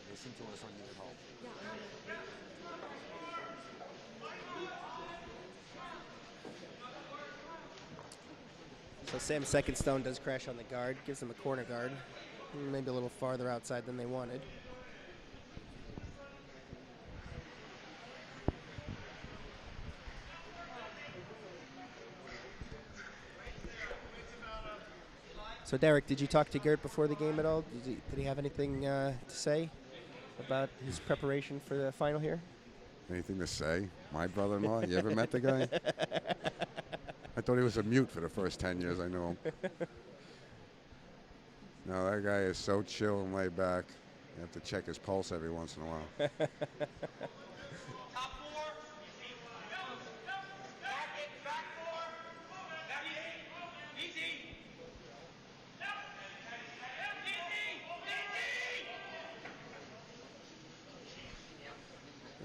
Listen to us when you get home. So Sam's second stone does crash on the guard, gives them a corner guard. Maybe a little farther outside than they wanted. So Derek, did you talk to Gert before the game at all? Did he have anything to say about his preparation for the final here? Anything to say? My brother-in-law? You ever met the guy? I thought he was a mute for the first 10 years I knew him. No, that guy is so chill and laid back. You have to check his pulse every once in a while.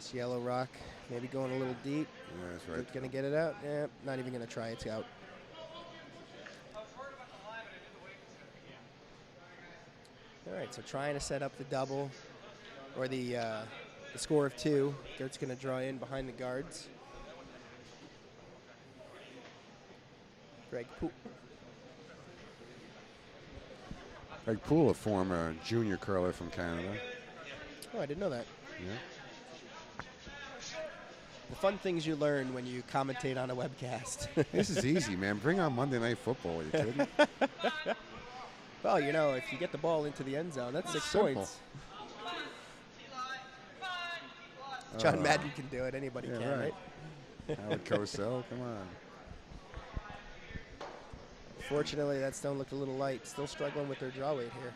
It's Yellow Rock, maybe going a little deep. Yeah, that's right. Going to get it out? Yeah, not even going to try. It's out. All right, so trying to set up the double or the score of 2. Gert's going to draw in behind the guards. Greg Poole, a former junior curler from Canada. Oh, I didn't know that. Yeah. The fun things you learn when you commentate on a webcast. This is easy, man. Bring on Monday Night Football. Are you kidding? Well, you know, if you get the ball into the end zone, that's 6 simple. points. John Madden can do it. Anybody can, right? Howard Cosell, come on. Fortunately, that stone looked a little light. Still struggling with their draw weight here.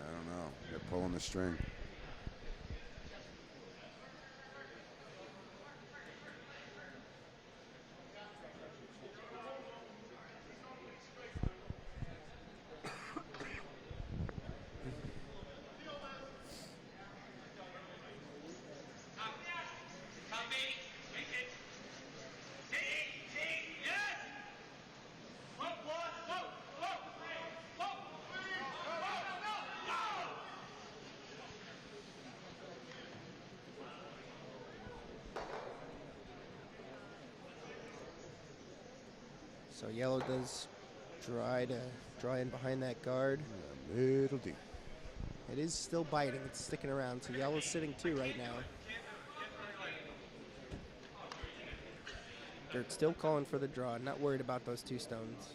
I don't know. They're pulling the string. So yellow does try to draw in behind that guard. A little deep. It is still biting. It's sticking around. So yellow's sitting 2 right now. They're still calling for the draw. Not worried about those 2 stones.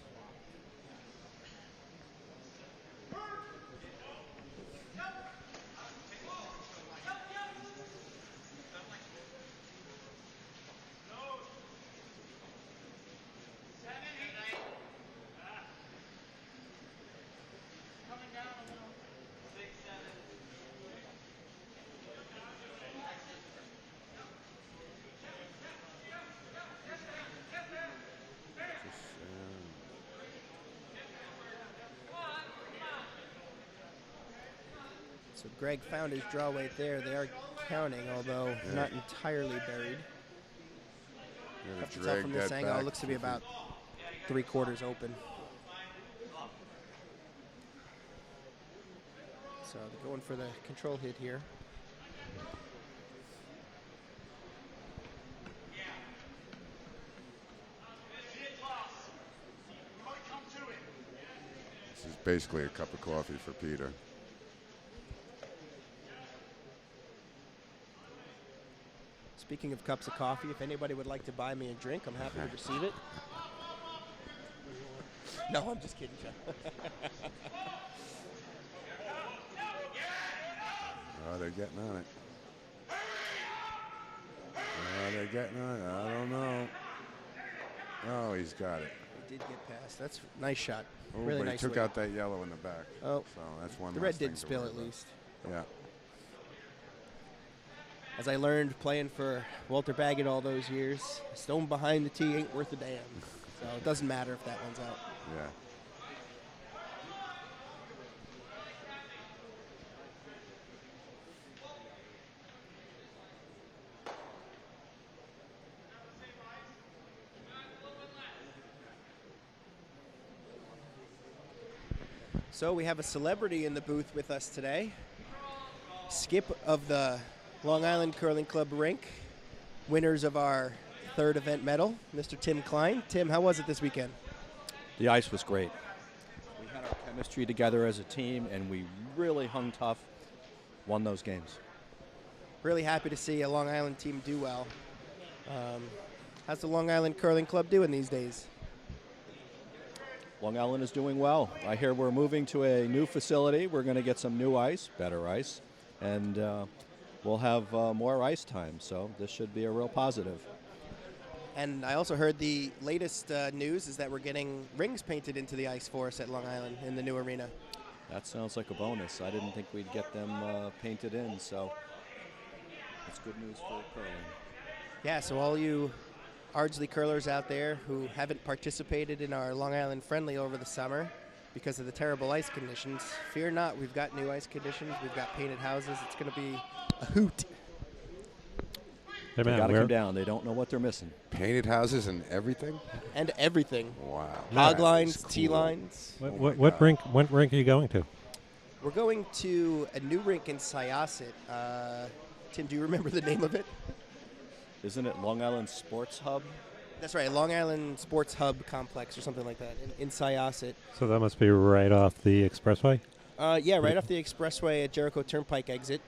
So Greg found his draw weight there. They are counting, although not entirely buried. Tough to tell from this angle. It looks to be about 3/4 open. So they're going for the control hit here. This is basically a cup of coffee for Peter. Speaking of cups of coffee, if anybody would like to buy me a drink, I'm happy to receive it. No, I'm just kidding, John. Oh, they're getting on it. Oh, they're getting on it. I don't know. Oh, he's got it. He did get past. That's a nice shot. Oh, really but nice. He took out that yellow in the back. Oh, so that's one. The red did spill at least. Yeah. As I learned playing for Walter Baggett all those years, a stone behind the tee ain't worth a damn. So it doesn't matter if that one's out. Yeah. So we have a celebrity in the booth with us today. Skip of the Long Island Curling Club rink, winners of our 3rd event medal, Mr. Tim Klein. Tim, how was it this weekend? The ice was great. We had our chemistry together as a team, and we really hung tough, won those games. Really happy to see a Long Island team do well. How's the Long Island Curling Club doing these days? Long Island is doing well. I hear we're moving to a new facility. We're going to get some new ice, better ice, and we'll have more ice time, so this should be a real positive. And I also heard the latest news is that we're getting rings painted into the ice for us at Long Island in the new arena. That sounds like a bonus. I didn't think we'd get them painted in, so it's good news for curling. Yeah, so all you Ardsley curlers out there who haven't participated in our Long Island friendly over the summer because of the terrible ice conditions, fear not, we've got new ice conditions, we've got painted houses, it's going to be a hoot. Hey, They man, got to where- come down. They don't know what they're missing. Painted houses and everything. And everything. Wow. Hog That lines, is T cool. lines. What, Oh what, my what God. rink? What rink are you going to? We're going to a new rink in Syosset. Tim, do you remember the name of it? Isn't it Long Island Sports Hub? That's right, Long Island Sports Hub Complex or something like that in Syosset. So that must be right off the expressway. Yeah, right off the expressway at Jericho Turnpike exit,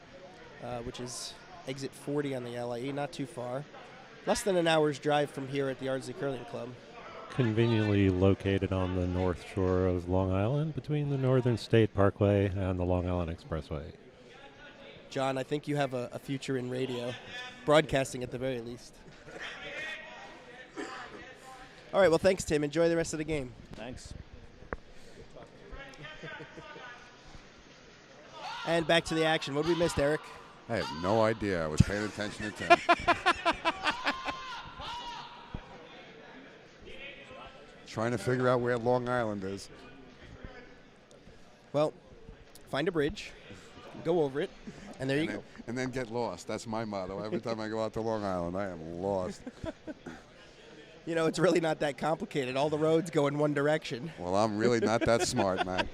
which is exit 40 on the LIE, not too far. Less than an hour's drive from here at the Ardsley Curling Club. Conveniently located on the north shore of Long Island, between the Northern State Parkway and the Long Island Expressway. John, I think you have a future in radio, broadcasting at the very least. All right, well, thanks, Tim. Enjoy the rest of the game. Thanks. And back to the action. What did we miss, Eric? I have no idea. I was paying attention to Tim. Trying to figure out where Long Island is. Well, find a bridge, go over it, and there you go. And then get lost. That's my motto. Every time I go out to Long Island, I am lost. You know, it's really not that complicated. All the roads go in one direction. Well, I'm really not that smart, man.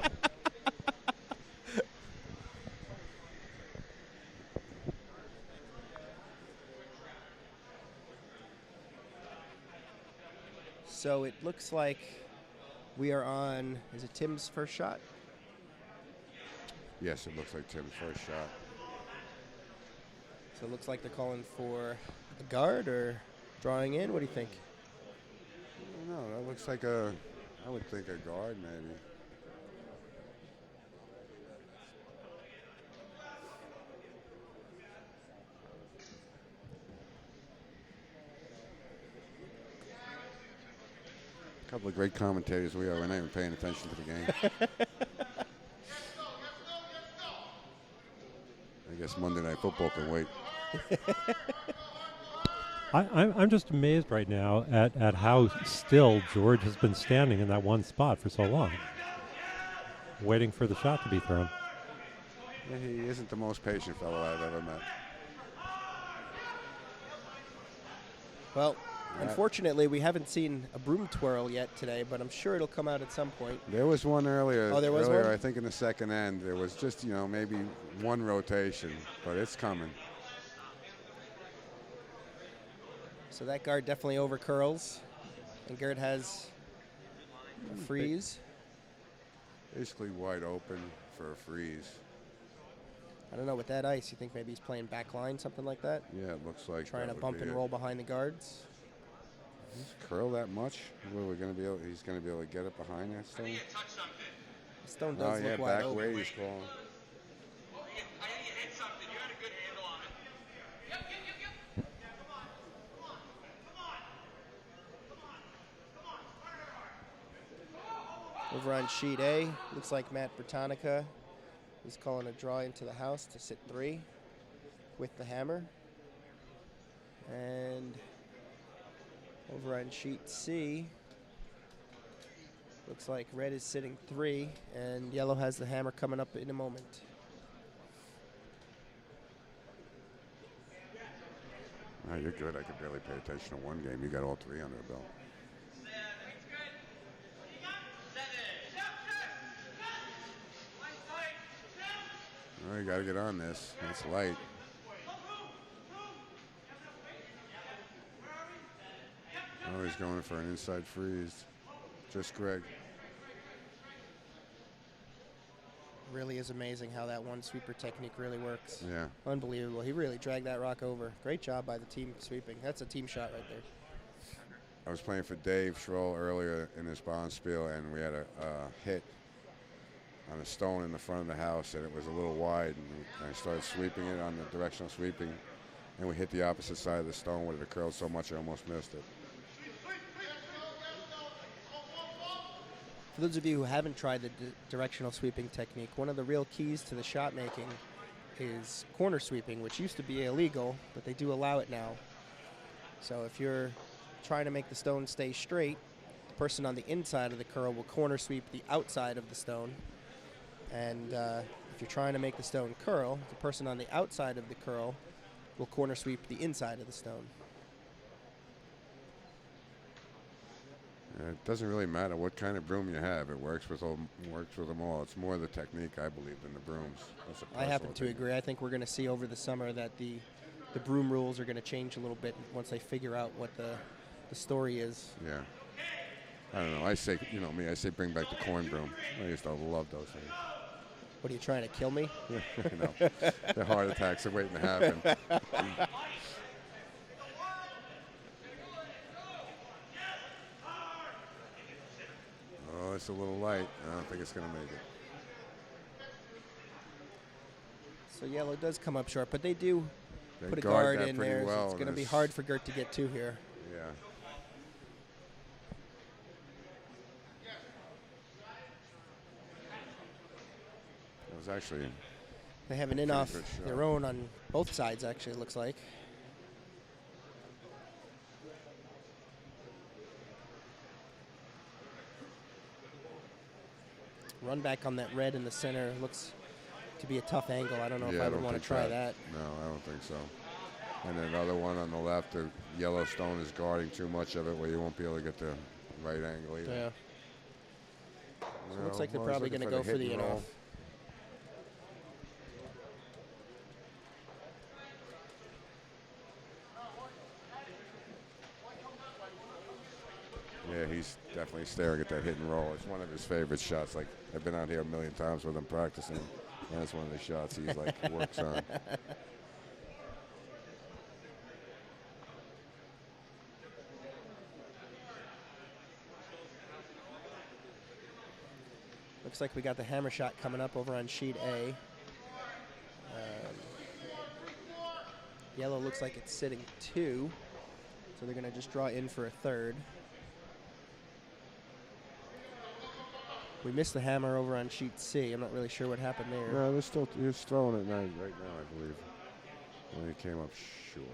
So it looks like we are on, is it Tim's first shot? Yes, it looks like Tim's first shot. So it looks like they're calling for a guard or drawing in. What do you think? I don't know. That looks like I would think a guard maybe. A couple of great commentators we are. We're not even paying attention to the game. I guess Monday Night Football can wait. I'm just amazed right now at how still George has been standing in that one spot for so long, waiting for the shot to be thrown. Yeah, he isn't the most patient fellow I've ever met. Well, unfortunately, we haven't seen a broom twirl yet today, but I'm sure it'll come out at some point. There was one earlier. Oh, there was earlier, one? I think in the second end. There was just, maybe one rotation, but it's coming. So that guard definitely over curls, and Gert has a freeze. Basically wide open for a freeze. I don't know, with that ice, you think maybe he's playing back line, something like that? Yeah, it looks like Trying that to would bump be and it. roll behind the guards. He's curl that much? What, we're gonna be able? He's gonna be able to get it behind that stone? The stone Oh does yeah, look wide back open. way he's calling. Over on sheet A, looks like Matt Bertonica is calling a draw into the house to sit 3 with the hammer. And over on sheet C, looks like red is sitting 3 and yellow has the hammer coming up in a moment. Oh, you're good. I could barely pay attention to one game. You got all 3 under the belt. Oh, you got to get on this. It's light. Oh, he's going for an inside freeze. Just Greg. Really is amazing how that one sweeper technique really works. Yeah. Unbelievable. He really dragged that rock over. Great job by the team sweeping. That's a team shot right there. I was playing for Dave Schroll earlier in this Bonspiel, and we had a hit on a stone in the front of the house, and it was a little wide, and I started sweeping it on the directional sweeping, and we hit the opposite side of the stone where it curled so much I almost missed it. For those of you who haven't tried the directional sweeping technique, one of the real keys to the shot making is corner sweeping, which used to be illegal, but they do allow it now. So if you're trying to make the stone stay straight, the person on the inside of the curl will corner sweep the outside of the stone. And if you're trying to make the stone curl, the person on the outside of the curl will corner sweep the inside of the stone. It doesn't really matter what kind of broom you have. It works with them all. It's more the technique, I believe, than the brooms. That's a I happen personal to opinion. agree. I think we're going to see over the summer that the broom rules are going to change a little bit once they figure out what the story is. Yeah. I don't know. I say, you know me, I say bring back the corn broom. I used to love those things. What are you trying to kill me? You know, the heart attacks are waiting to happen. Oh, it's a little light. I don't think it's going to make it. So yellow does come up short, but they do They put a guard guard that in pretty there. well, So it's going to and be it's- hard for Gert to get to here. Yeah. It was actually They have an in off good shot. their own on both sides, actually, it looks like. Run back on that red in the center looks to be a tough angle. I don't know if Yeah, I would don't want to think try that. No, I don't think so. And another one on the left, the yellow stone is guarding too much of it where you won't be able to get the right angle either. Yeah. So it looks Well, like they're always probably looking going to go for hit the and in roll. off. Yeah, he's definitely staring at that hit and roll. It's one of his favorite shots. Like, I've been out here a million times with him practicing, and it's one of the shots he's like works on. Looks like we got the hammer shot coming up over on sheet A. Yellow looks like it's sitting 2, so they're going to just draw in for a third. We missed the hammer over on sheet C. I'm not really sure what happened there. No, he's throwing it right now, I believe. When he came up short.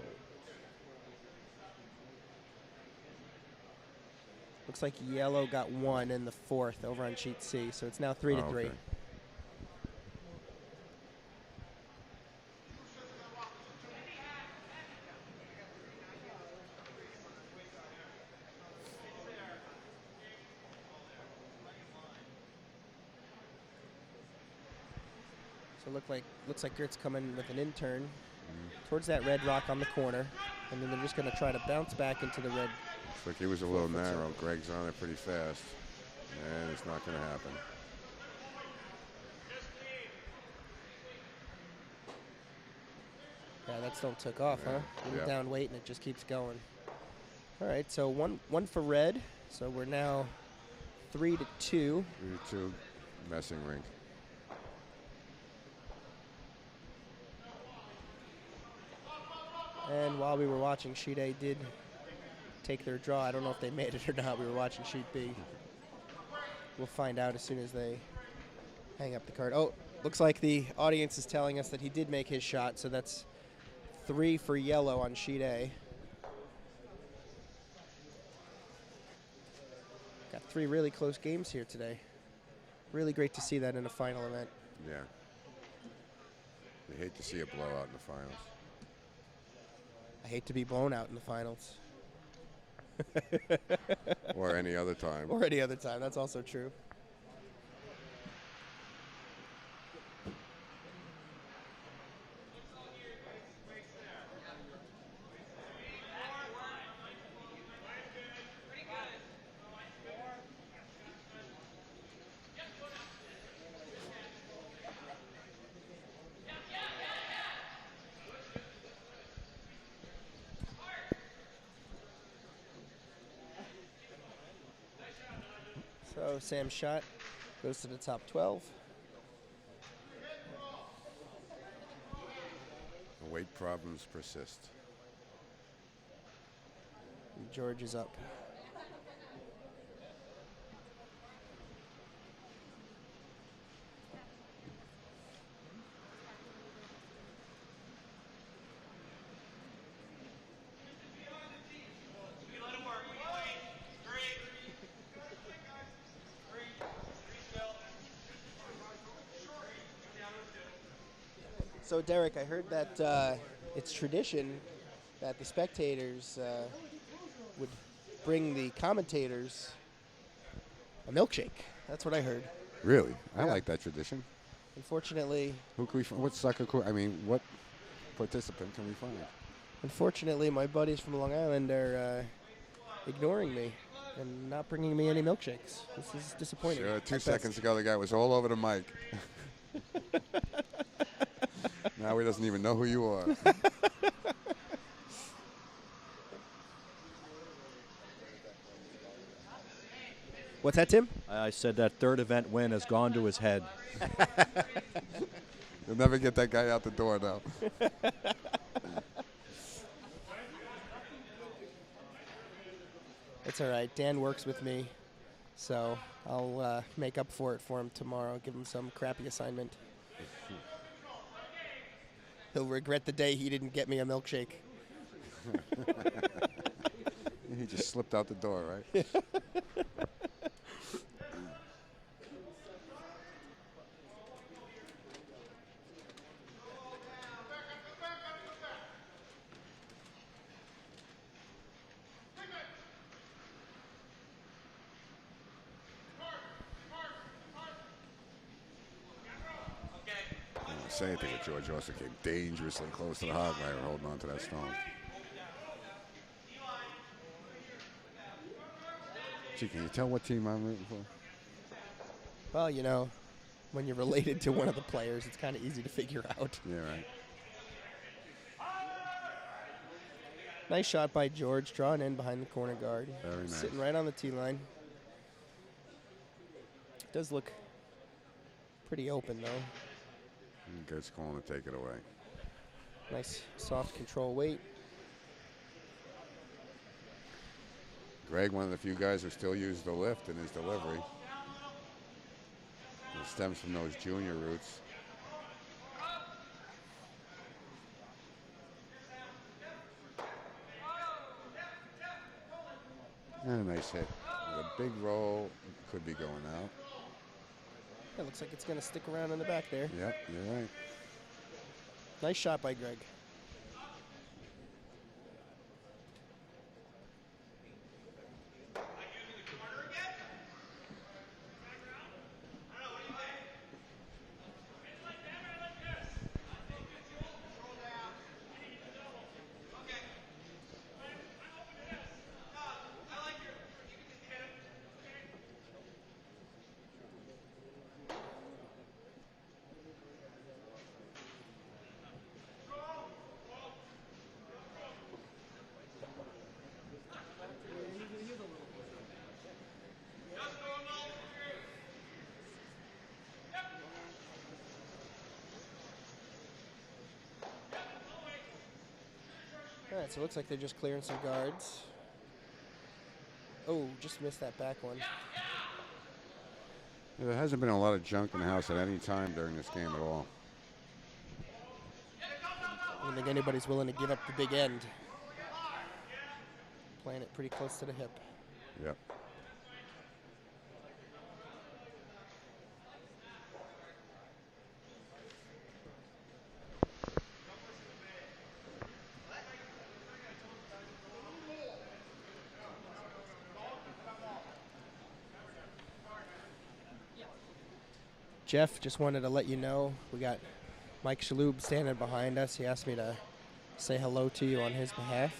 Looks like yellow got 1 in the 4th over on sheet C, so it's now 3 to 3. Okay. So looks like Gert's coming with an in-turn towards that red rock on the corner, and then they're just going to try to bounce back into the red. Looks like he was a little narrow. Greg's on it pretty fast, and it's not going to happen. Yeah, that stone took off, huh? Put it down weight, and it just keeps going. All right, so one for red. So we're now 3 to 2. 3-2, messing rink. And while we were watching, sheet A did take their draw. I don't know if they made it or not. We were watching sheet B. We'll find out as soon as they hang up the card. Oh, looks like the audience is telling us that he did make his shot, so that's 3 for yellow on sheet A. Got 3 really close games here today. Really great to see that in a final event. Yeah. You hate to see a blowout in the finals. I hate to be blown out in the finals. Or any other time. Or any other time. That's also true. So Sam's shot goes to the top 12. The weight problems persist. And George is up. So Derek, I heard that it's tradition that the spectators would bring the commentators a milkshake. That's what I heard. Really? I Yeah. like that tradition. Unfortunately, Who can we find? What participant can we find? unfortunately, my buddies from Long Island are ignoring me and not bringing me any milkshakes. This is disappointing. Sure, at 2 best. seconds ago, the guy was all over the mic. Now he doesn't even know who you are. What's that, Tim? I said that third event win has gone to his head. You'll never get that guy out the door now. It's all right. Dan works with me, so I'll make up for it for him tomorrow. Give him some crappy assignment. He'll regret the day he didn't get me a milkshake. He just slipped out the door, right? Say anything with George also came dangerously close to the hog wire holding on to that stone. Gee, can you tell what team I'm rooting for? Well, you know, when you're related to one of the players, it's kind of easy to figure out. Yeah, right. Nice shot by George, drawn in behind the corner guard. Very nice. Sitting right on the tee line. Does look pretty open, though. Gets calling to take it away. Nice soft control weight. Greg, one of the few guys who still use the lift in his delivery. It stems from those junior roots. And a nice hit. With a big roll, could be going out. It looks like it's going to stick around in the back there. Yep, you're right. Nice shot by Greg. All right, so it looks like they're just clearing some guards. Oh, just missed that back one. There hasn't been a lot of junk in the house at any time during this game at all. I don't think anybody's willing to give up the big end. Playing it pretty close to the hip. Yep. Jeff, just wanted to let you know we got Mike Shalhoub standing behind us. He asked me to say hello to you on his behalf.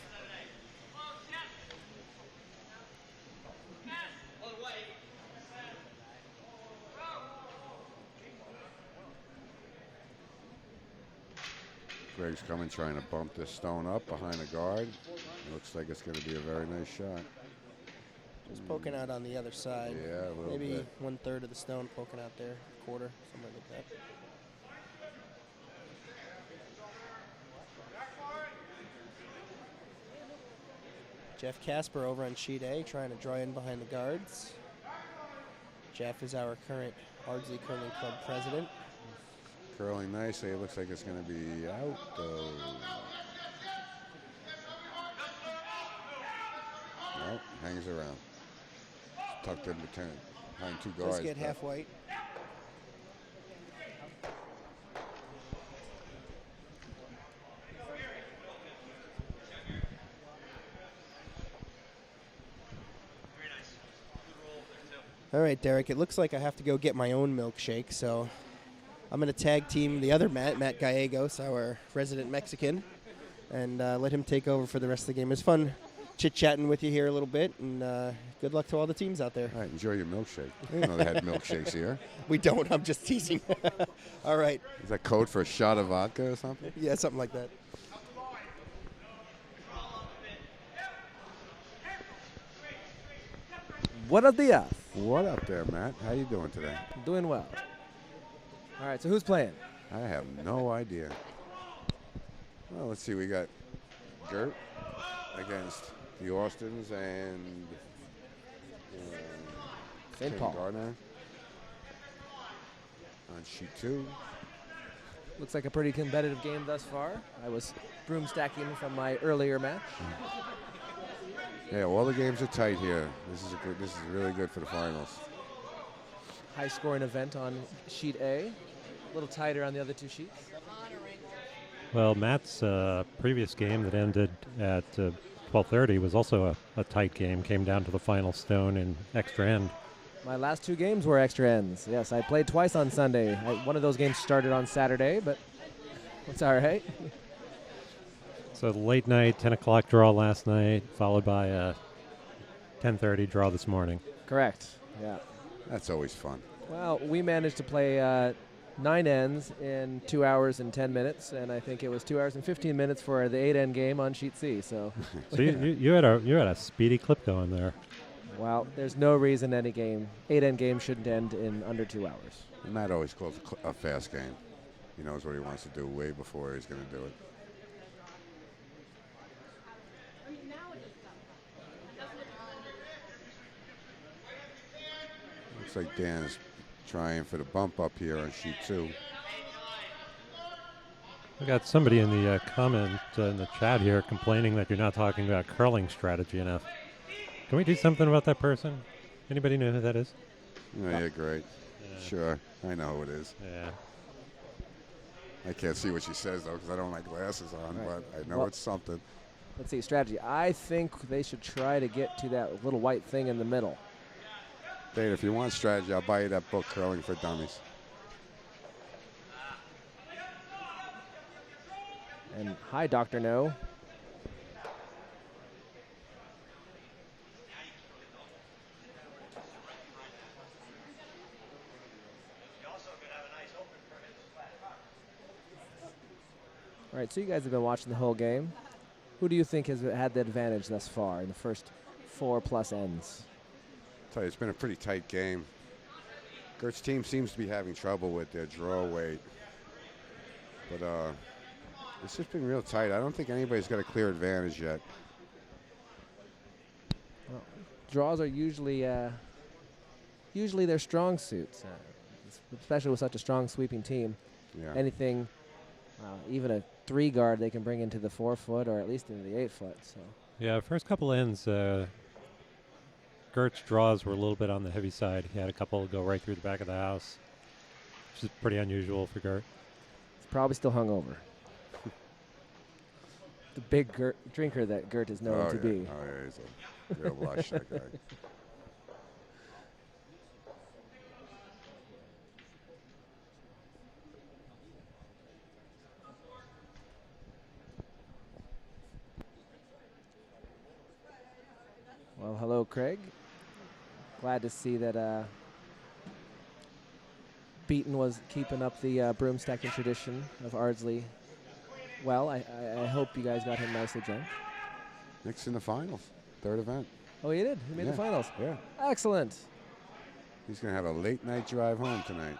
Greg's coming, trying to bump this stone up behind the guard. Looks like it's going to be a very nice shot. Just poking out on the other side. Yeah, a little Maybe bit. 1/3 of the stone poking out there, quarter, something like that. Jeff Casper over on sheet A, trying to draw in behind the guards. Jeff is our current Ardsley Curling Club president. Curling nicely. It looks like it's going to be out, though. Nope, hangs around. Tucked in behind two guards. Let's get but half white. All right, Derek, it looks like I have to go get my own milkshake, so I'm going to tag team the other Matt Gallegos, our resident Mexican, and let him take over for the rest of the game. It was fun chit-chatting with you here a little bit, and good luck to all the teams out there. All right, enjoy your milkshake. I didn't know they had milkshakes here. We don't. I'm just teasing. All right. Is that code for a shot of vodka or something? Yeah, something like that. What up, What up there, Matt? How you doing today? Doing well. All right, so who's playing? I have no idea. Well, let's see. We got Gert against the Austins and St. Tim Paul. Gartner on sheet 2. Looks like a pretty competitive game thus far. I was broom stacking from my earlier match. Yeah, all the games are tight here. This is really good for the finals. High scoring event on sheet A. A little tighter on the other two sheets. Well, Matt's previous game that ended at 12:30 was also a tight game. Came down to the final stone in extra end. My last 2 games were extra ends. Yes, I played twice on Sunday. One of those games started on Saturday, but it's all right. So the late night 10 o'clock draw last night, followed by a 10:30 draw this morning. Correct. Yeah. That's always fun. Well, we managed to play 9 ends in 2 hours and 10 minutes, and I think it was 2 hours and 15 minutes for the 8 end game on sheet C. So, So you had a speedy clip going there. well, there's no reason any 8 end game shouldn't end in under 2 hours. Matt always calls a fast game. He knows what he wants to do way before he's going to do it. Looks like Dan is trying for the bump up here on sheet 2. We got somebody in the comment in the chat here complaining that you're not talking about curling strategy enough. Can we do something about that person? Anybody know who that is? Oh, yeah, great. Yeah. Sure, I know who it is. Yeah. I can't see what she says, though, because I don't have my glasses on, Right. but I know Well, it's something. Let's see, strategy. I think they should try to get to that little white thing in the middle. Dave, if you want strategy, I'll buy you that book, Curling for Dummies. And hi, Dr. No. All right, so you guys have been watching the whole game. Who do you think has had the advantage thus far in the first 4+ ends? Tell you, it's been a pretty tight game. Gert's team seems to be having trouble with their draw weight. But it's just been real tight. I don't think anybody's got a clear advantage yet. Well, draws are usually their strong suits, especially with such a strong sweeping team. Yeah. Anything, even a 3 guard, they can bring into the 4 foot or at least into the 8 foot. So Yeah, first couple ends, Gert's draws were a little bit on the heavy side. He had a couple go right through the back of the house, which is pretty unusual for Gert. it's probably still hungover. The big drinker that Gert is known to be. Oh, yeah, he's a real lush, that guy. Well, hello, Craig. Glad to see that Beaton was keeping up the broom stacking tradition of Ardsley. Well, I hope you guys got him nicely drunk. Nick's in the finals, 3rd event. Oh, he did? He made Yeah. the finals? Yeah. Excellent. He's going to have a late night drive home tonight.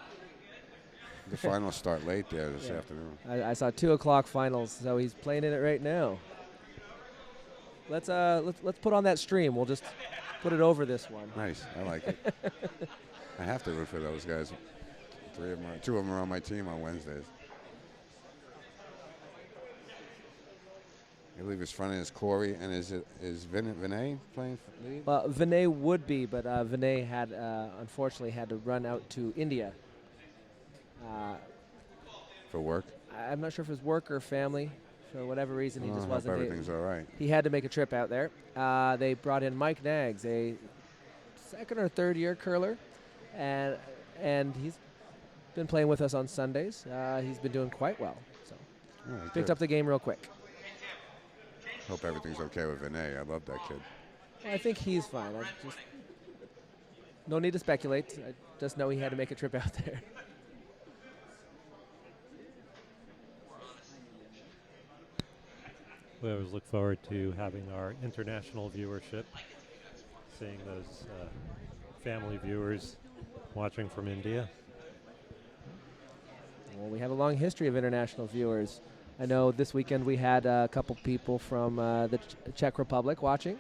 The finals start late there this Yeah. afternoon. I saw 2 o'clock finals, so he's playing in it right now. Let's put on that stream. We'll just put it over this one. Nice. I like it. I have to root for those guys. 2 of them are on my team on Wednesdays. I believe his front end is Corey, and is Vinay playing for lead? Well, Vinay would be, but Vinay had unfortunately had to run out to India. For work? I'm not sure if it was work or family. For whatever reason, he just I hope wasn't. everything's all right. He had to make a trip out there. They brought in Mike Nags, a 2nd or 3rd year curler and he's been playing with us on Sundays. He's been doing quite well. So All right, picked good. up the game real quick. Hope everything's okay with Vinay. I love that kid. I think he's fine. No need to speculate. I just know he had to make a trip out there. We always look forward to having our international viewership, seeing those family viewers watching from India. Well, we have a long history of international viewers. I know this weekend we had a couple people from the Czech Republic watching.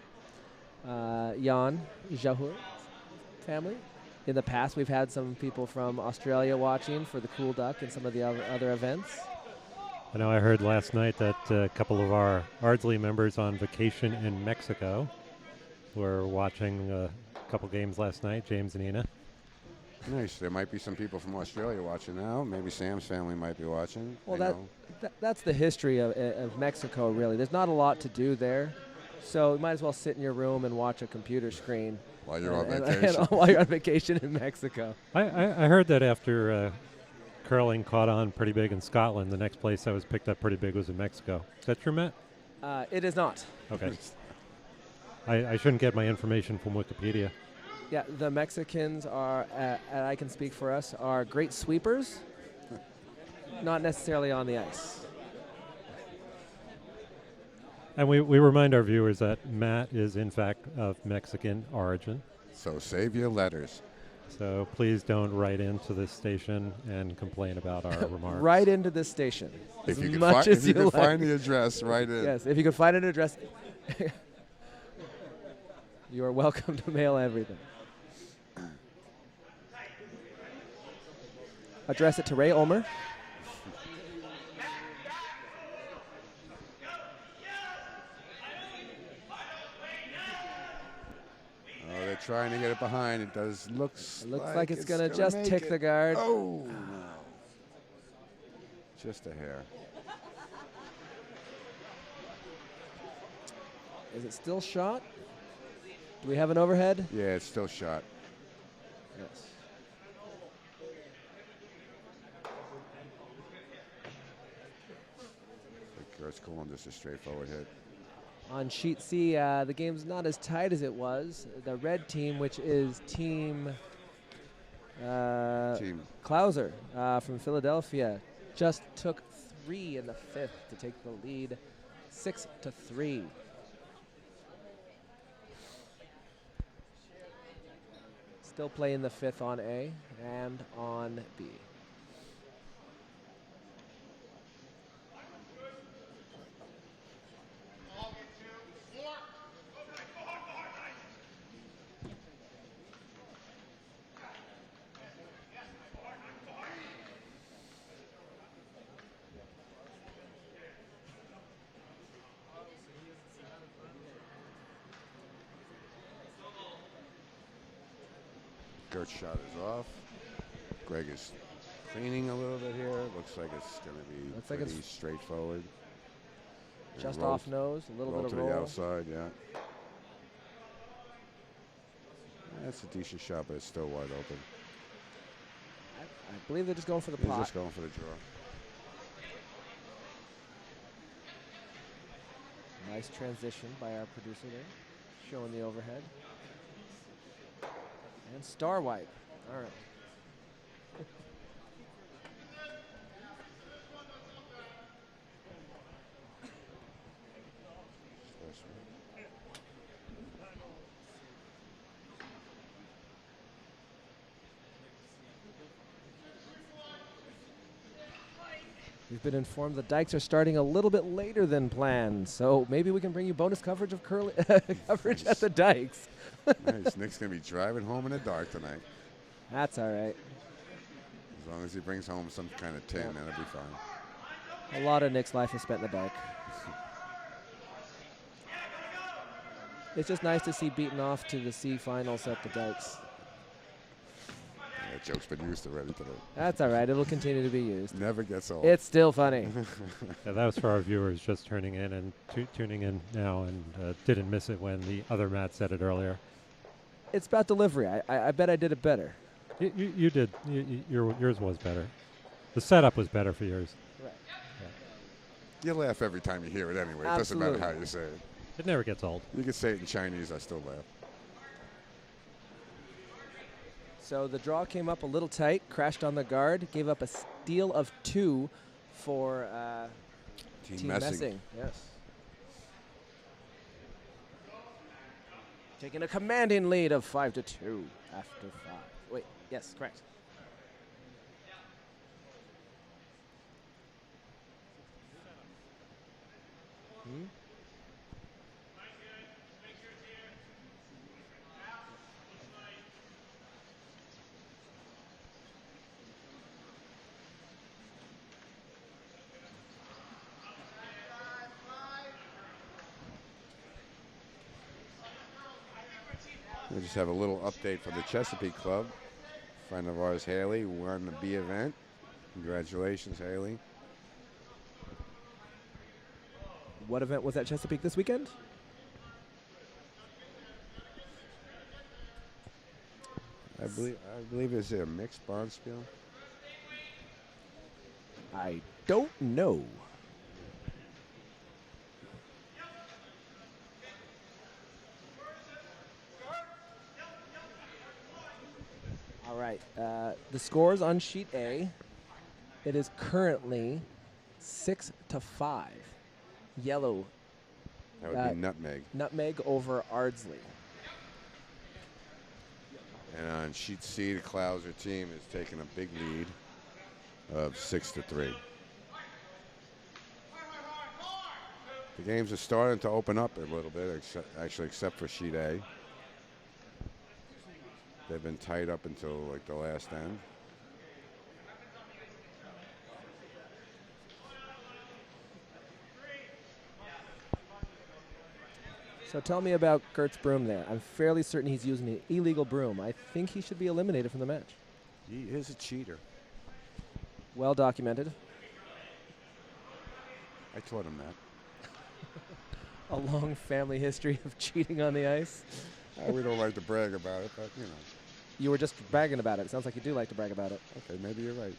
Jan Jahur family. In the past, we've had some people from Australia watching for the Cool Duck and some of the other events. I know I heard last night that a couple of our Ardsley members on vacation in Mexico were watching a couple games last night, James and Ina. Nice. There might be some people from Australia watching now. Maybe Sam's family might be watching. Well, that's the history of Mexico, really. There's not a lot to do there. So you might as well sit in your room and watch a computer screen While you're on and vacation. while you're on vacation in Mexico. I heard that after curling caught on pretty big in Scotland, the next place that was picked up pretty big was in Mexico. Is that true, Matt? It is not. Okay. I shouldn't get my information from Wikipedia. Yeah, the Mexicans are, I can speak for us, are great sweepers, not necessarily on the ice. And we remind our viewers that Matt is, in fact, of Mexican origin. So save your letters. So please don't write into this station and complain about our remarks. Right into this station. If as you can, much as if you can like. find the address, write in. Yes, if you can find an address, you are welcome to mail everything. Address it to Ray Ulmer. Oh, they're trying to get it behind. It looks like it's going to just tick the guard. Oh, no. Just a hair. Is it still shot? Do we have an overhead? Yeah, it's still shot. Yes. Gert's calling this a straightforward hit. On sheet C, the game's not as tight as it was. The red team, which is team Clouser from Philadelphia, just took 3 in the 5th to take the lead, 6-3. Still playing the 5th on A and on B. Gert's shot is off. Greg is cleaning a little bit here. Looks like it's going to be Looks like pretty it's straightforward. Just roll- off nose, a little roll bit to of roll. the outside, yeah. That's a decent shot, but it's still wide open. I believe they're just going for the He's pot. just going for the draw. Nice transition by our producer there, showing the overhead. And star wipe. All right. We've been informed the Dykes are starting a little bit later than planned, so maybe we can bring you bonus coverage of coverage at the Dykes. Nice. Nick's going to be driving home in the dark tonight. That's all right. As long as he brings home some kind of tin, that'll be fine. A lot of Nick's life is spent in the dark. It's just nice to see beaten off to the C finals at the Dykes. That joke's been used already today. That's all right. It'll continue to be used. Never gets old. It's still funny. Yeah, that was for our viewers just turning in and tuning in now and didn't miss it when the other Matt said it earlier. It's about delivery. I bet I did it better. You did. Yours was better. The setup was better for yours. Right. You laugh every time you hear it anyway. It doesn't matter how you say it. It never gets old. You can say it in Chinese, I still laugh. So the draw came up a little tight, crashed on the guard, gave up a steal of 2 for Team Messing. Yes. Taking a commanding lead of 5-2 after 5. Wait, yes, correct. We just have a little update from the Chesapeake Club. Friend of ours, Haley, won the B event. Congratulations, Haley. What event was at Chesapeake this weekend? I believe it's a mixed Bonspiel. I don't know. All right. The scores on sheet A. It is currently 6-5. Yellow. That would be Nutmeg. Nutmeg over Ardsley. And on sheet C, the Clouser team is taking a big lead of 6-3. The games are starting to open up a little bit, except for sheet A. They've been tied up until like the last end. So tell me about Gert's broom there. I'm fairly certain he's using an illegal broom. I think he should be eliminated from the match. He is a cheater. Well documented. I taught him that. A long family history of cheating on the ice. We don't like to brag about it, but you know. You were just bragging about it. It sounds like you do like to brag about it. Okay, maybe you're right.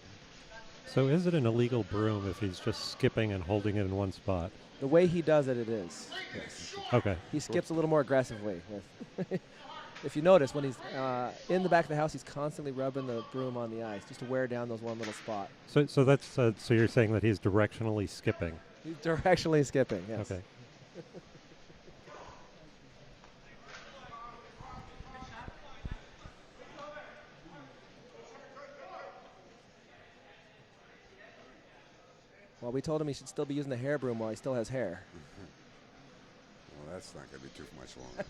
So is it an illegal broom if he's just skipping and holding it in one spot? The way he does it, it is. Yes. Okay. He skips a little more aggressively. If you notice, when he's in the back of the house, he's constantly rubbing the broom on the ice just to wear down those one little spot. So that's so you're saying that he's directionally skipping? He's directionally skipping, yes. Okay. Well, we told him he should still be using the hair broom while he still has hair. Well, that's not going to be too much longer.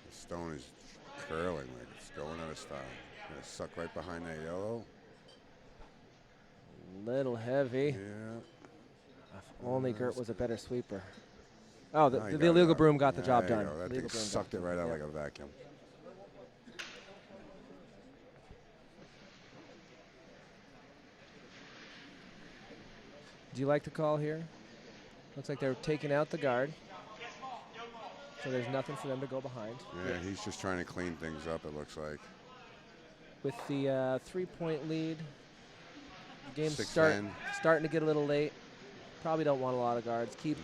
The stone is curling like it's going out of style. Going to suck right behind that yellow. Little heavy. Yeah. If only Gert was a better sweeper. Oh, the Now you illegal got it. broom got the job There you done. go. That Illegal thing broom sucked got it right out yeah. like a vacuum. Do you like the call here? Looks like they're taking out the guard. So there's nothing for them to go behind. Yeah, he's just trying to clean things up, it looks like. With the 3-point lead, the game's 6-10. starting to get a little late. Probably don't want a lot of guards. Keep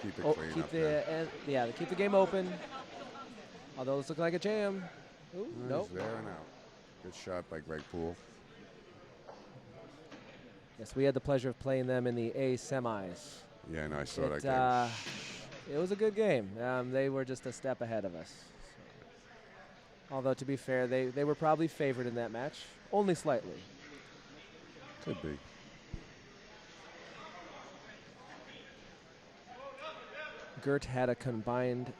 Keep it clean up there. keep the game open. Although this looks like a jam. Ooh, nope. He's there and out. Good shot by Greg Poole. Yes, we had the pleasure of playing them in the A semis. Yeah, no, I saw that game. It was a good game. They were just a step ahead of us. Although, to be fair, they were probably favored in that match. Only slightly. Could be. Gert had a combined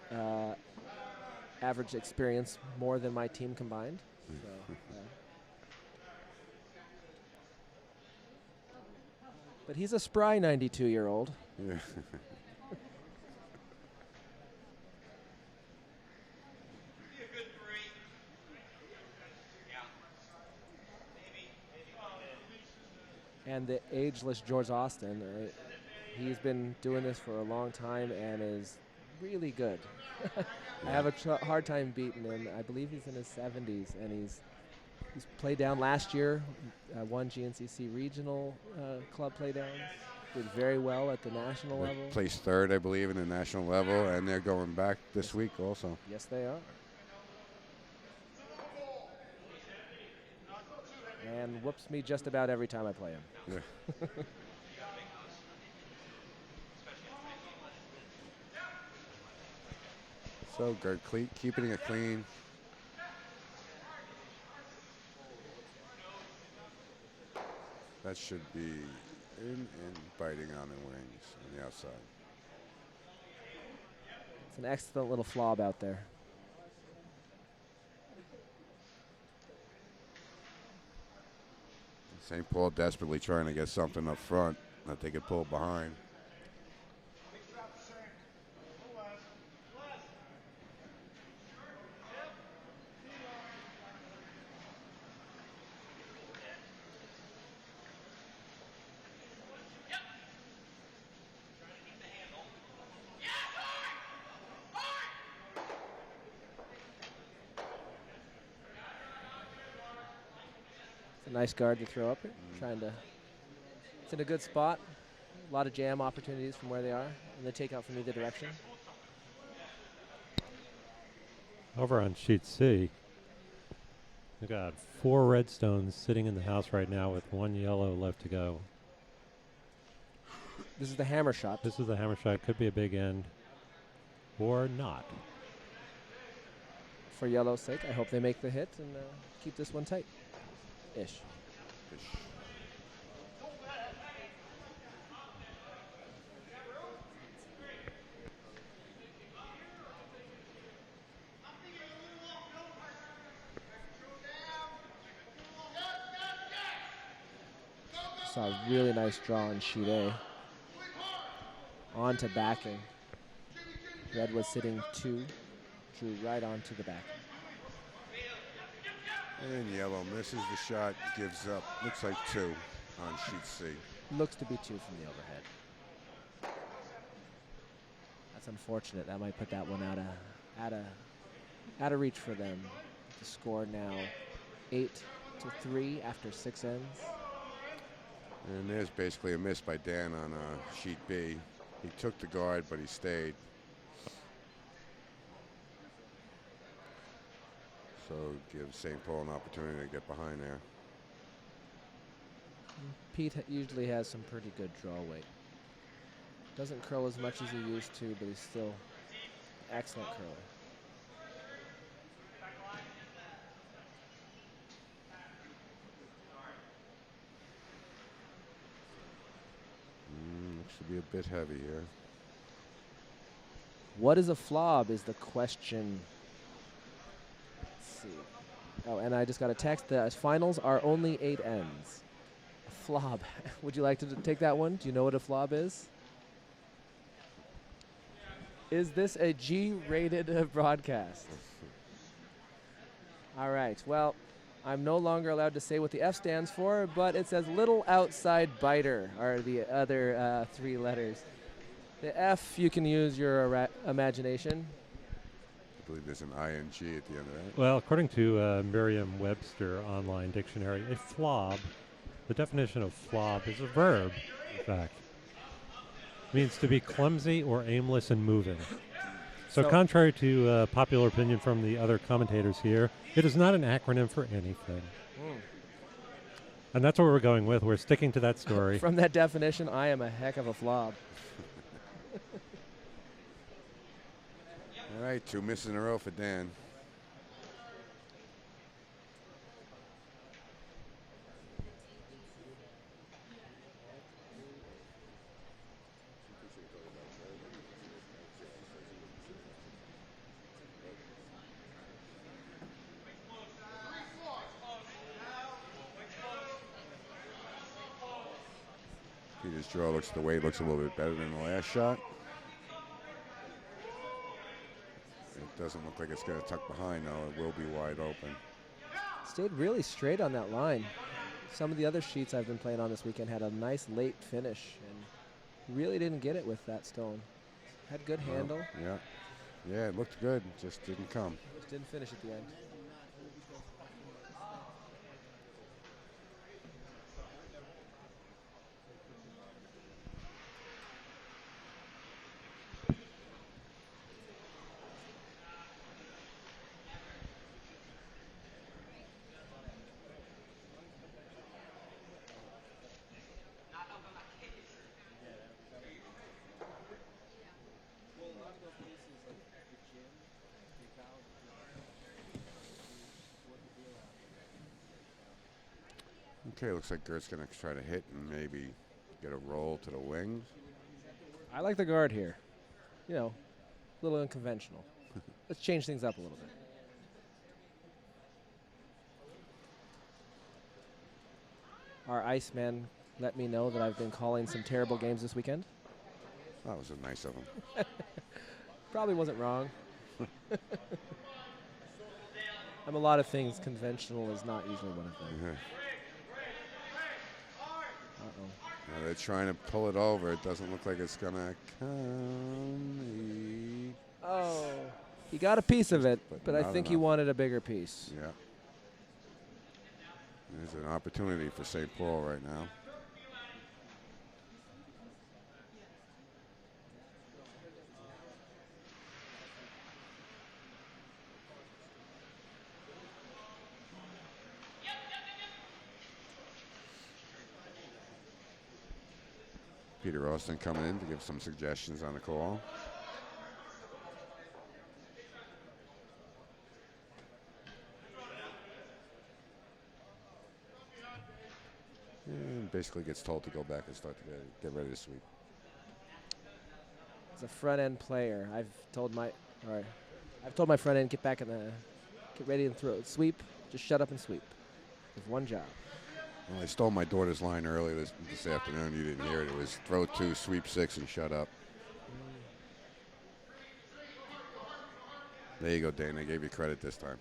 average experience more than my team combined. So, but he's a spry 92-year-old. Yeah. and the ageless George Austin. He's been doing this for a long time and is really good. I have a hard time beating him. I believe he's in his 70s, and he's played down last year, won GNCC regional club playdowns, did very well at the national level. Placed third, I believe, in the national level, and they're going back this week also. Yes, they are. And whoops me just about every time I play him. Yeah. So good, keeping it clean. That should be in and biting on the wings on the outside. It's an excellent little flob out there. St. Paul desperately trying to get something up front that they could pull behind. It's a nice guard to throw up here. It's in a good spot. A lot of jam opportunities from where they are, and they take out from either direction. Over on sheet C, we've got 4 red stones sitting in the house right now with 1 yellow left to go. This is the hammer shot. This is the hammer shot. Could be a big end or not. For yellow's sake, I hope they make the hit and keep this one tight. Ish. Saw a really nice draw on sheet A. On to backing. Red was sitting 2, drew right onto the backing. And yellow misses the shot, gives up. Looks like 2 on sheet C. Looks to be 2 from the overhead. That's unfortunate. That might put that one out of reach for them. The score now 8-3 after 6 ends. And there's basically a miss by Dan on sheet B. He took the guard, but he stayed. So gives St. Paul an opportunity to get behind there. Pete usually has some pretty good draw weight. Doesn't curl as much as he used to, but he's still excellent curler. Looks to be a bit heavy here. What is a flob is the question. Let's see. Oh, and I just got a text. The finals are only 8 ends. A flob. Would you like to take that one? Do you know what a flob is? Is this a G-rated broadcast? All right. Well, I'm no longer allowed to say what the F stands for, but it says little outside biter are the other 3 letters. The F, you can use your imagination. I believe there's an ing at the end of that. Well, according to Merriam-Webster online dictionary, a flob, the definition of flob is a verb, in fact. It means to be clumsy or aimless and moving. So contrary to popular opinion from the other commentators here, it is not an acronym for anything. And that's what we're going with. We're sticking to that story. From that definition, I am a heck of a flob. All right, 2 misses in a row for Dan. Peter's draw looks a little bit better than the last shot. It doesn't look like it's going to tuck behind, though. It will be wide open. Stayed really straight on that line. some of the other sheets I've been playing on this weekend had a nice late finish and really didn't get it with that stone. Had good handle. Yeah. Yeah, it looked good. Just didn't come. Just didn't finish at the end. Okay, looks like Gert's going to try to hit and maybe get a roll to the wings. I like the guard here. You know, a little unconventional. Let's change things up a little bit. Our Iceman let me know that I've been calling some terrible games this weekend. That was nice of him. Probably wasn't wrong. I'm a lot of things. Conventional is not usually one of them. Yeah. Uh-oh. Now they're trying to pull it over. It doesn't look like it's going to come. Oh, he got a piece of it, but I not think he enough. wanted a bigger piece. Yeah. There's an opportunity for St. Paul right now. Peter Austin coming in to give some suggestions on the call. And basically gets told to go back and start to get ready to sweep. As a front end player, I've told my front end, get ready and throw, sweep, just shut up and sweep. With one job. Well, I stole my daughter's line earlier this afternoon. You didn't hear it. It was throw 2, sweep 6, and shut up. There you go, Dana. I gave you credit this time.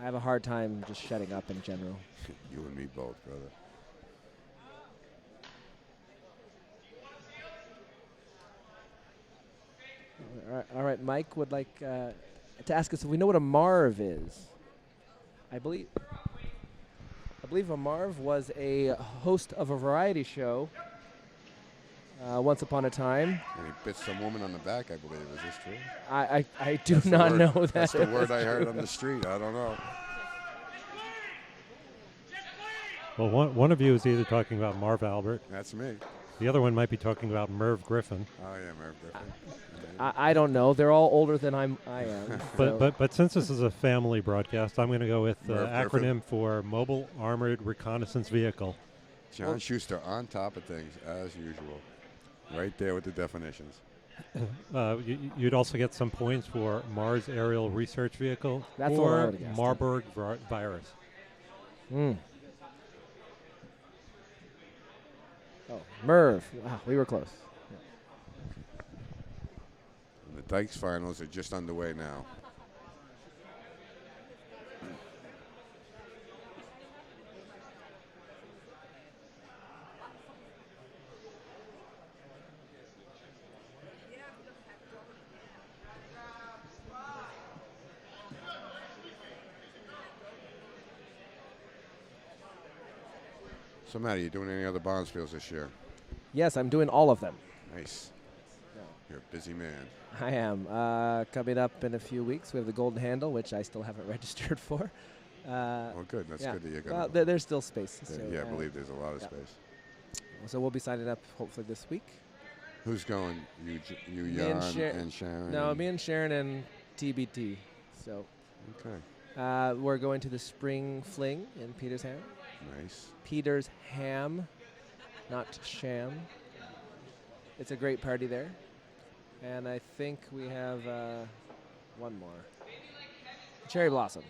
I have a hard time just shutting up in general. You and me both, brother. All right, Mike would like to ask us if we know what a Marv is. I believe a Marv was a host of a variety show once upon a time. And he bit some woman on the back, I believe. Is this true? I do not know that. That's the word I heard on the street. I don't know. Well, one of you is either talking about Marv Albert. That's me. The other one might be talking about Merv Griffin. Oh, yeah, Merv Griffin. I don't know. They're all older than I am. But since this is a family broadcast, I'm going to go with the Merv acronym Griffin. For Mobile Armored Reconnaissance Vehicle. John Schuster on top of things, as usual. Right there with the definitions. You'd also get some points for Mars Aerial Research Vehicle That's the one I or would've guessed. Marburg virus. Oh, Merv. Wow, we were close. And the Dykes finals are just underway now. So, Matt, are you doing any other Bonspiels this year? Yes, I'm doing all of them. Nice. You're a busy man. I am. Coming up in a few weeks, we have the Golden Handle, which I still haven't registered for. Well, good. That's good that you're going Well, to. there's still space. So, Yeah, I believe there's a lot of space. So we'll be signing up hopefully this week. Who's going? You, Me Jan, and and Sharon? No, me and Sharon and TBT. So Okay. we're going to the Spring Fling in Petersham. Nice. Peter's Ham, not Sham. It's a great party there. And I think we have one more. Cherry Blossom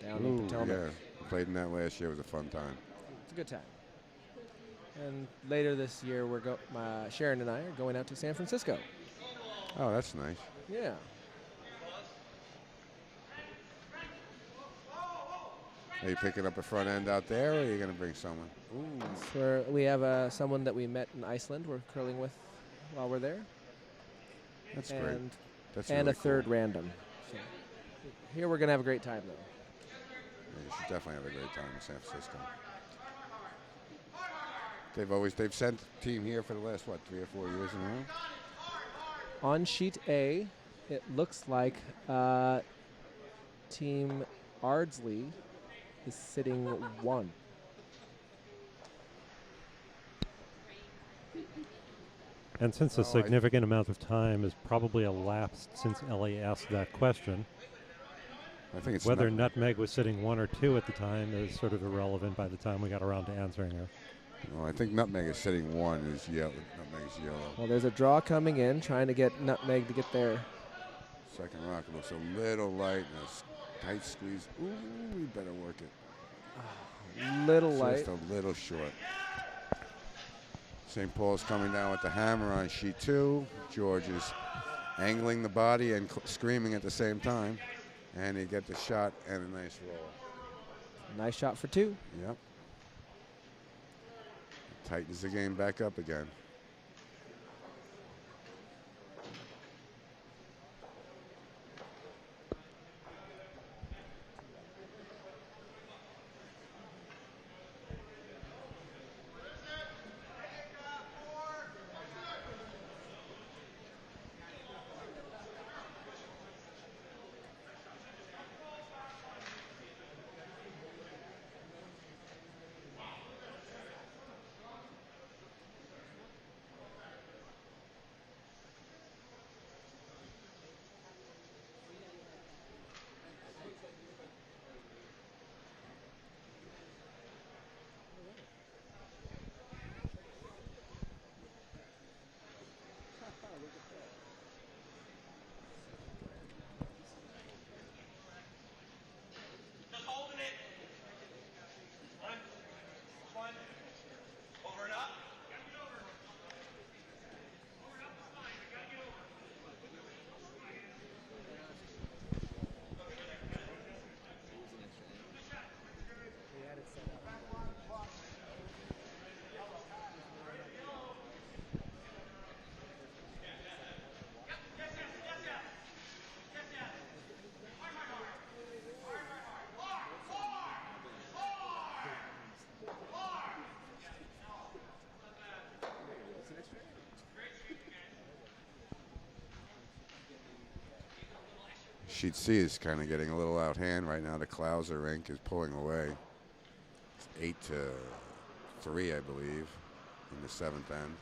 down in Potomac. Yeah. I played in that last year. It was a fun time. It's a good time. And later this year, Sharon and I are going out to San Francisco. Oh, that's nice. Yeah. Are you picking up a front end out there, or are you going to bring someone? Ooh. We have someone that we met in Iceland we're curling with while we're there. That's great. That's And really a third cool. random. So here we're going to have a great time, though. Yeah, you should definitely have a great time in San Francisco. They've sent a team here for the last, 3 or 4 years in a row? On sheet A, it looks like Team Ardsley is sitting 1. And since a significant amount of time has probably elapsed since Ellie asked that question, I think it's whether Nutmeg was sitting 1 or 2 at the time is sort of irrelevant by the time we got around to answering her. Well, I think Nutmeg is sitting 1. Is yellow. Nutmeg's yellow. Well, there's a draw coming in, trying to get Nutmeg to get there. Second rock looks a little light and a tight squeeze. Ooh, we better work it. Little light. Just a little short. St. Paul's coming down with the hammer on sheet 2. George is angling the body and screaming at the same time. And he gets the shot and a nice roll. Nice shot for 2. Yep. Tightens the game back up again. Sheet C is kind of getting a little out hand right now. The Clouser rink is pulling away. It's 8-3, I believe, in the 7th end.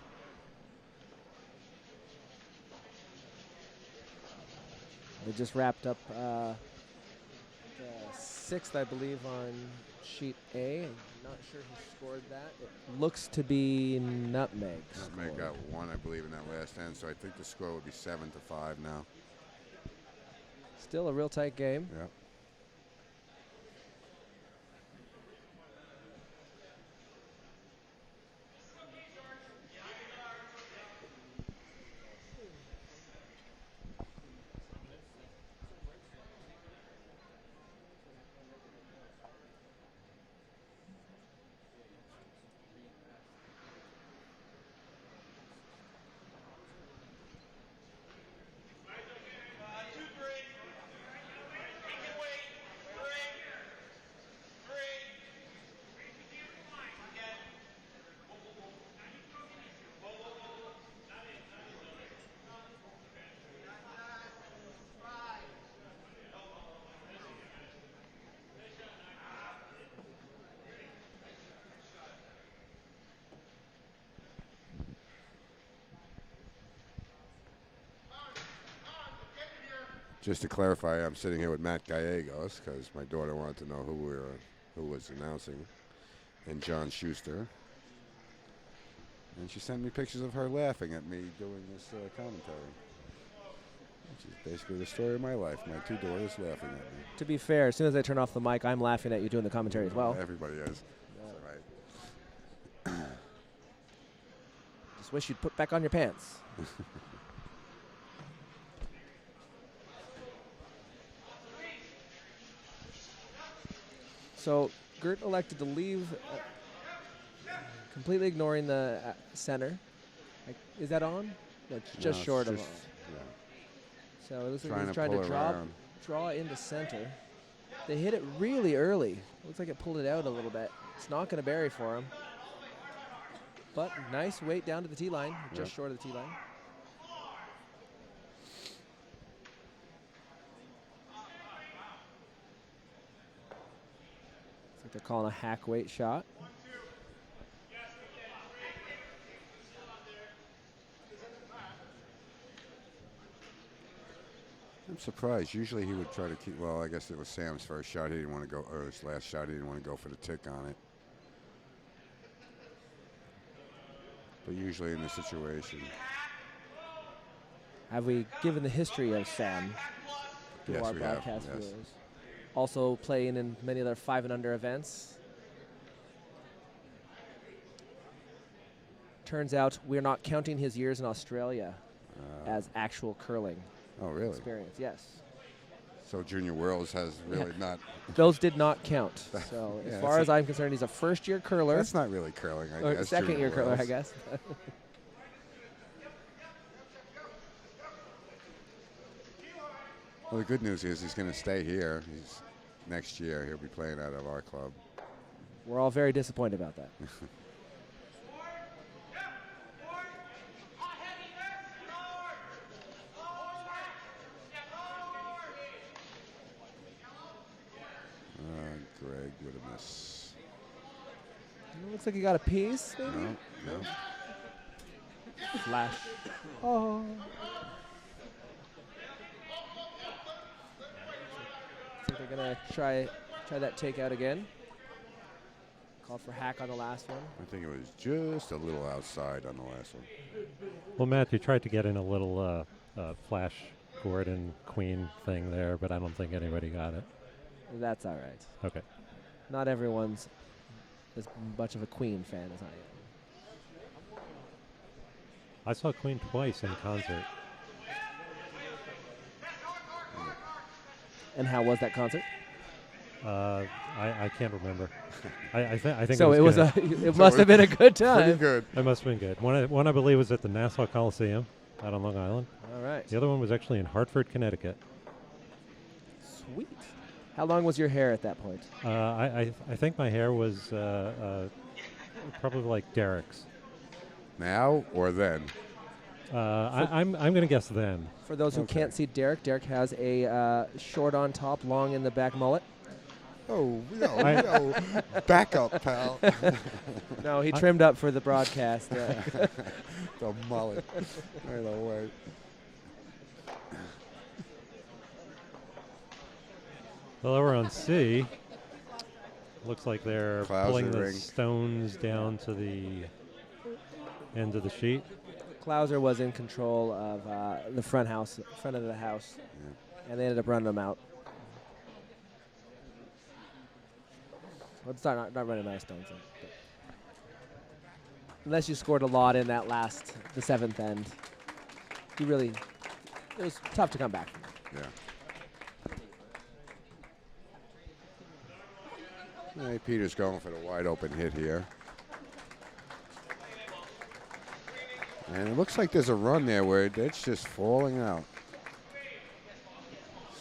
We just wrapped up the 6th, I believe, on sheet A. I'm not sure who scored that. It looks to be Nutmeg. Nutmeg got 1, I believe, in that last end, so I think the score would be 7-5 now. Still a real tight game. Yeah. Just to clarify, I'm sitting here with Matt Gallegos because my daughter wanted to know who was announcing, and John Schuster. And she sent me pictures of her laughing at me doing this commentary, which is basically the story of my life. My 2 daughters laughing at me. To be fair, as soon as I turn off the mic, I'm laughing at you doing the commentary as well. Everybody is. That's all right. Just wish you'd put back on your pants. So Gert elected to leave, completely ignoring the center. Is that on? No, it's just it's short of just- on. yeah. So it looks like Trying he's to trying pull to it draw around. into center. They hit it really early. Looks like it pulled it out a little bit. It's not going to bury for him. But nice weight down to the tee line, just Yep. short of the tee line. Looks like they're calling a hack weight shot. I'm surprised. Usually he would try to keep. Well, I guess it was Sam's first shot. He didn't want to go, or his last shot. He didn't want to go for the tick on it. But usually in this situation, Have we given the history of Sam to Yes, our we have, broadcast yes. viewers? Also playing in many other 5 and under events. Turns out we're not counting his years in Australia as actual curling oh really? experience. Yes. So Junior Worlds has really not. Those did not count. So Yeah, as far that's as I'm concerned, he's a first-year curler. That's not really curling. I Or guess. second-year Junior curler, I Worlds. guess. Well, the good news is he's going to stay here. Next year he'll be playing out of our club. We're all very disappointed about that. Greg with a miss. Looks like he got a piece, maybe? No. Flash. Oh. So they're going to try that takeout again. Called for hack on the last one. I think it was just a little outside on the last one. Well, Matt, you tried to get in a little flash Gordon Queen thing there, but I don't think anybody got it. That's all right. Okay. Not everyone's as much of a Queen fan as I am. I saw Queen twice in concert. And how was that concert? I can't remember. I think So it was it must have been a good Pretty time. good. It must have been good. One I believe was at the Nassau Coliseum out on Long Island. All right. The other one was actually in Hartford, Connecticut. Sweet. How long was your hair at that point? I think my hair was probably like Derek's. Now or then? I'm going to guess then. For those who Okay. can't see Derek has a short on top, long in the back mullet. Oh, no. Back up, pal. No, he trimmed up for the broadcast. The mullet. Right away. Well, over on C, looks like they're Clouser pulling the ring. stones down to the end of the sheet. Clouser was in control of the front of the house, and they ended up running them out. Well, it's not running out of stones. But unless you scored a lot in that the 7th end, it was tough to come back from. Yeah. Hey, Peter's going for the wide open hit here. And it looks like there's a run there where it's just falling out.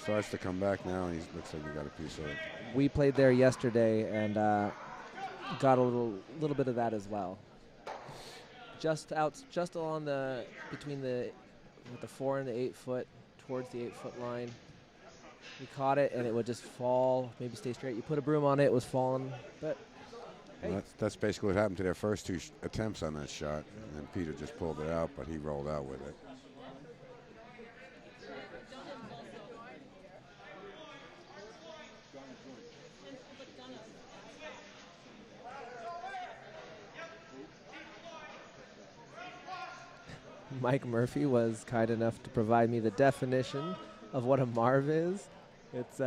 Starts to come back now, and he looks like he got a piece of it. We played there yesterday and got a little bit of that as well. Just along between the 4 and the 8 foot, towards the 8 foot line. We caught it and it would just fall, maybe stay straight. You put a broom on it, it was falling, but hey. Well, that's basically what happened to their first 2 attempts on that shot. And then Peter just pulled it out, but he rolled out with it. Mike Murphy was kind enough to provide me the definition of what a marv is. It's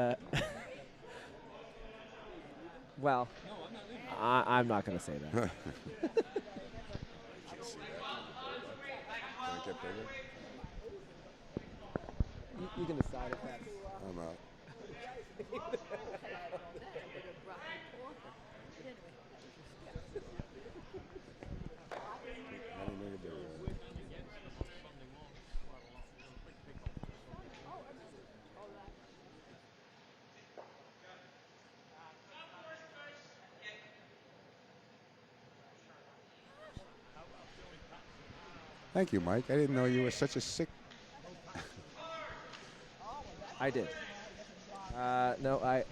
well, I'm not going to say that. Can it get bigger? You can decide if that's. I'm out. Thank you, Mike. I didn't know you were such a sick. I did. No,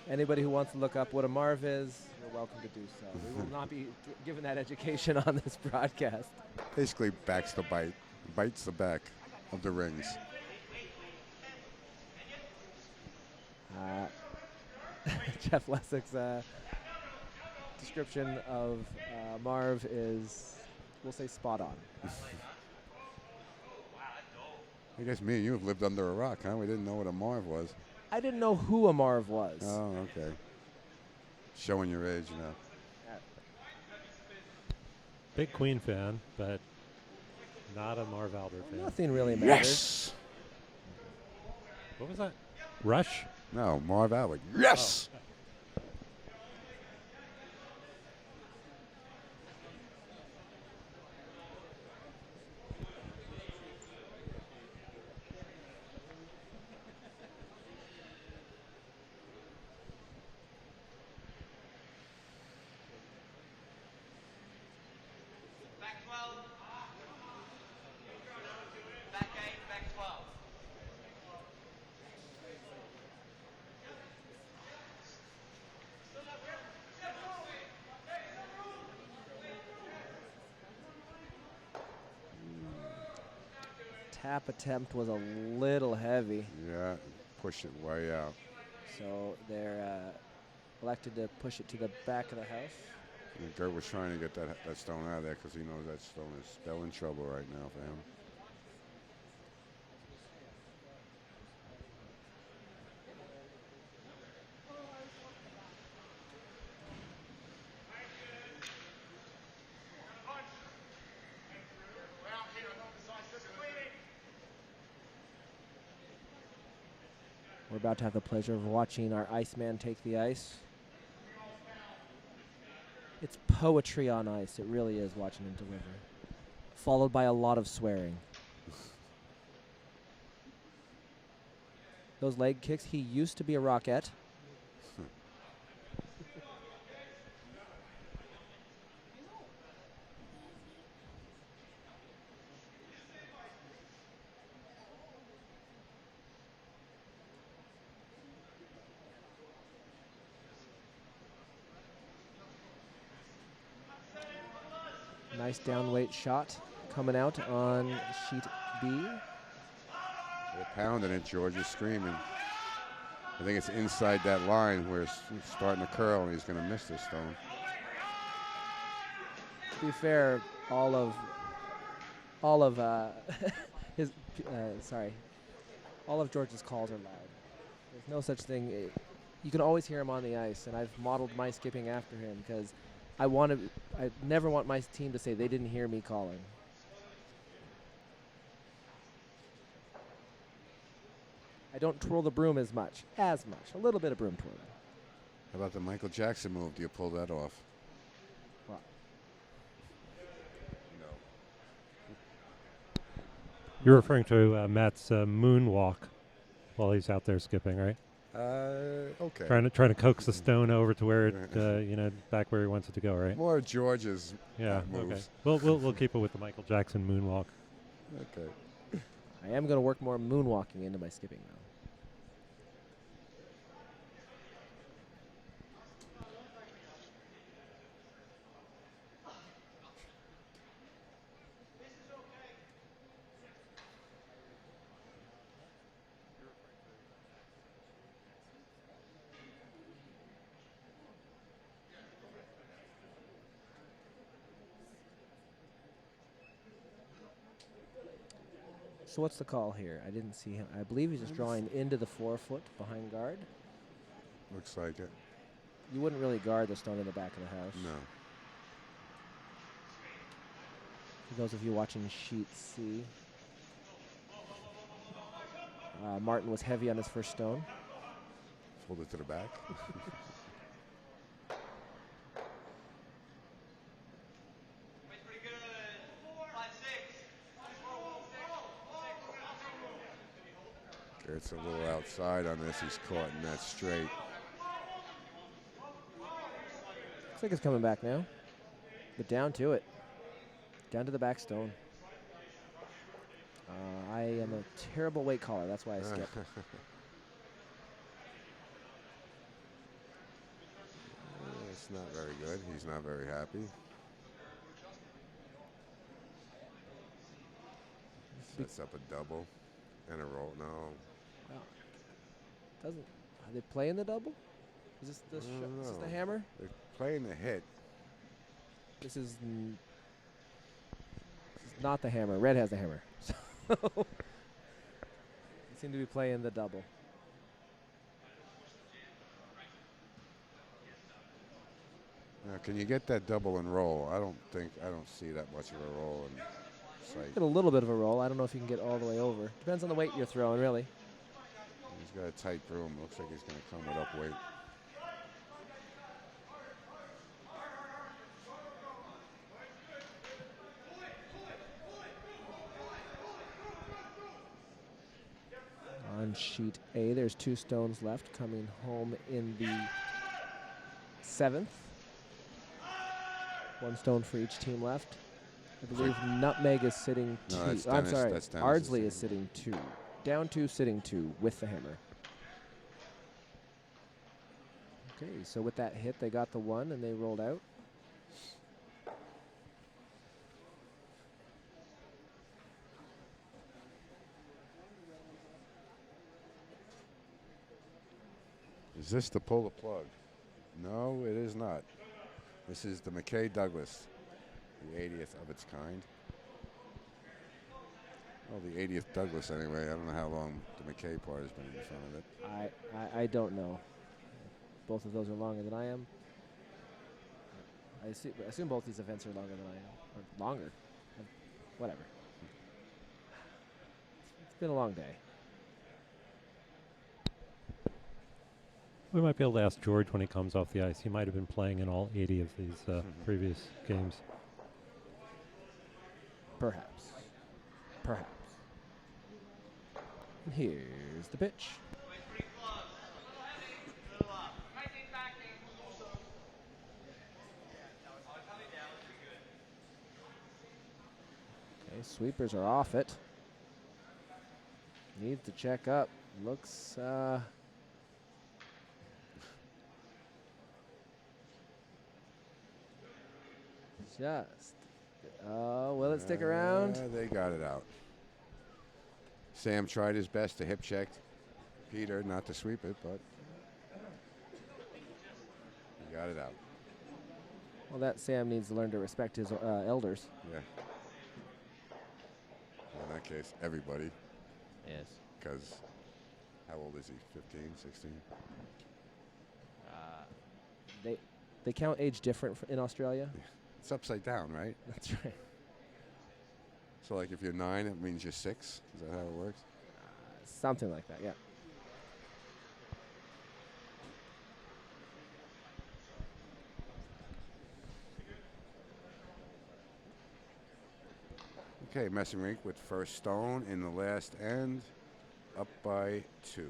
anybody who wants to look up what a Marv is, you're welcome to do so. We will not be given that education on this broadcast. Basically, backs the bite, bites the back of the rings. Jeff Lessick's description of Marv is, we'll say, spot on. I guess me and you have lived under a rock, huh? We didn't know what a Marv was. I didn't know who a Marv was. Oh, okay. Showing your age, you know. Big Queen fan, but not a Marv Albert fan. Nothing really matters. Yes! What was that? Rush? No, Marv Albert. Yes! Oh. Tap attempt was a little heavy, Yeah, push it way out. so they're elected to push it to the back of the house. And Gert was trying to get that stone out of there because he knows that stone is spelling trouble right now for him. We're about to have the pleasure of watching our Iceman take the ice. It's poetry on ice. It really is, watching him deliver. Followed by a lot of swearing. Those leg kicks, he used to be a Rockette. Nice downweight shot coming out on sheet B. They're pounding it. George is screaming. I think it's inside that line where it's starting to curl, and he's going to miss this stone. To be fair, all of his all of George's calls are loud. There's no such thing. You can always hear him on the ice, and I've modeled my skipping after him because I never want my team to say they didn't hear me calling. I don't twirl the broom as much. A little bit of broom twirling. How about the Michael Jackson move? Do you pull that off? Well, No. You're referring to Matt's moonwalk while he's out there skipping, right? Okay. Trying to coax the stone over to where it, back where he wants it to go, right? More George's Yeah. moves. Okay. We'll keep it with the Michael Jackson moonwalk. Okay. I am going to work more moonwalking into my skipping now. So what's the call here? I didn't see him. I believe he's just drawing into the 4-foot behind guard. Looks like it. You wouldn't really guard the stone in the back of the house. No. For those of you watching sheet C, Martin was heavy on his first stone. Hold it to the back. It's a little outside on this. He's caught in that straight. Looks like it's coming back now. But down to it. Down to the back stone. I am a terrible weight caller. That's why I skip. It's not very good. He's not very happy. Sets up a double and a roll. No. Oh. Doesn't. Are they playing the double? Is this the, is this the hammer? They're playing the hit. This is not the hammer. Red has the hammer. So they seem to be playing the double. Now, can you get that double and roll? I don't see that much of a roll in sight. Get a little bit of a roll. I don't know if you can get all the way over. Depends on the weight you're throwing, really. He's got a tight broom. Looks like he's going to come with up weight. On sheet A, there's 2 stones left, coming home in the 7th. 1 stone for each team left. I believe Nutmeg is sitting 2. No, that's I'm Dennis. sorry. That's Dennis Ardsley is sitting 2. Down 2, sitting 2 with the hammer. Okay, so with that hit, they got the 1 and they rolled out. Is this the pull the plug? No, it is not. This is the McKay-Douglas, the 80th of its kind. Well, the 80th Douglas anyway. I don't know how long the McKay part has been in front of it. I don't know. Both of those are longer than I am. I assume both these events are longer than I am. Or longer. Whatever. It's been a long day. We might be able to ask George when he comes off the ice. He might have been playing in all 80 of these previous games. Perhaps. Perhaps. And here's the pitch. Okay, sweepers are off it. Needs to check up. Looks just. Will it stick around? They got it out. Sam tried his best to hip check Peter not to sweep it, but he got it out. Well, that Sam needs to learn to respect his elders. Yeah. In that case, everybody. Yes. Because how old is he? 15, 16? They count age different in Australia. Yeah. It's upside down, right? That's right. So, like, if you're 9, it means you're 6? Is that how it works? Something like that, yeah. Okay, messing rink with first stone in the last end, up by 2.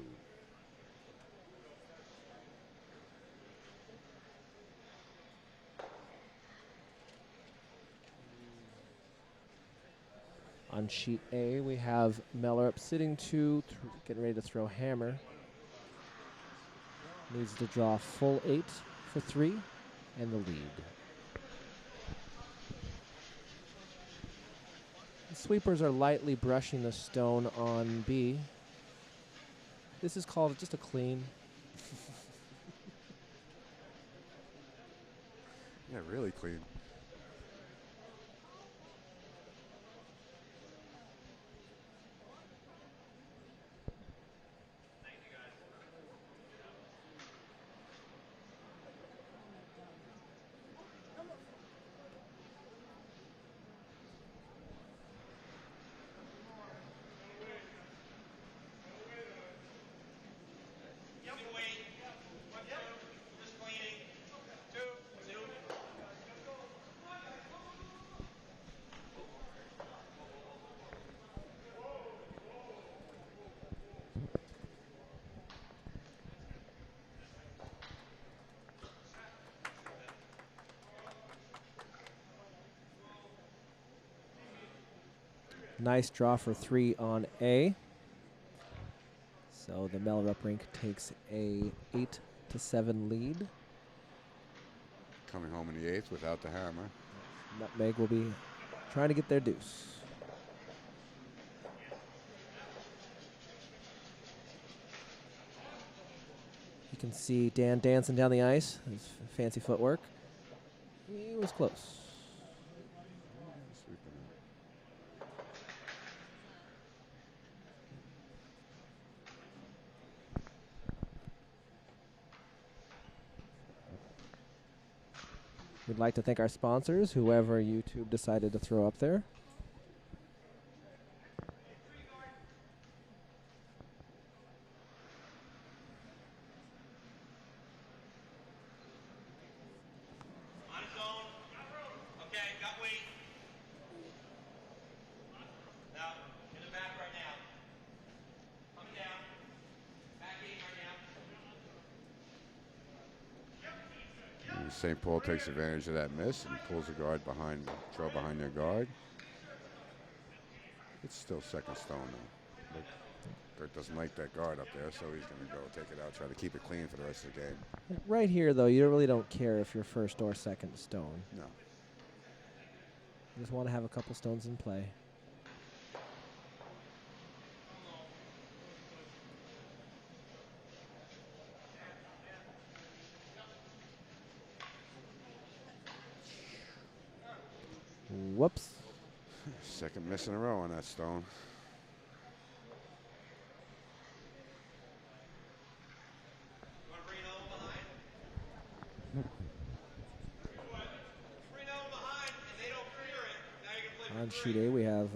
On sheet A, we have Mellerup sitting 2, getting ready to throw hammer. Needs to draw full 8 for 3, and the lead. The sweepers are lightly brushing the stone on B. This is called just a clean. Yeah, really clean. Nice draw for 3 on A. So the Mellerup rink takes a 8-7 lead. Coming home in the 8th without the hammer. Nutmeg will be trying to get their deuce. You can see Dan dancing down the ice, his fancy footwork. He was close. We'd like to thank our sponsors, whoever YouTube decided to throw up there. St. Paul takes advantage of that miss and pulls the guard behind, draw behind their guard. It's still second stone though. But Gert doesn't like that guard up there, so he's going to go take it out, try to keep it clean for the rest of the game. Right here, though, you really don't care if you're first or second stone. No. You just want to have a couple stones in play. Whoops. Second miss in a row on that stone. On sheet A, we have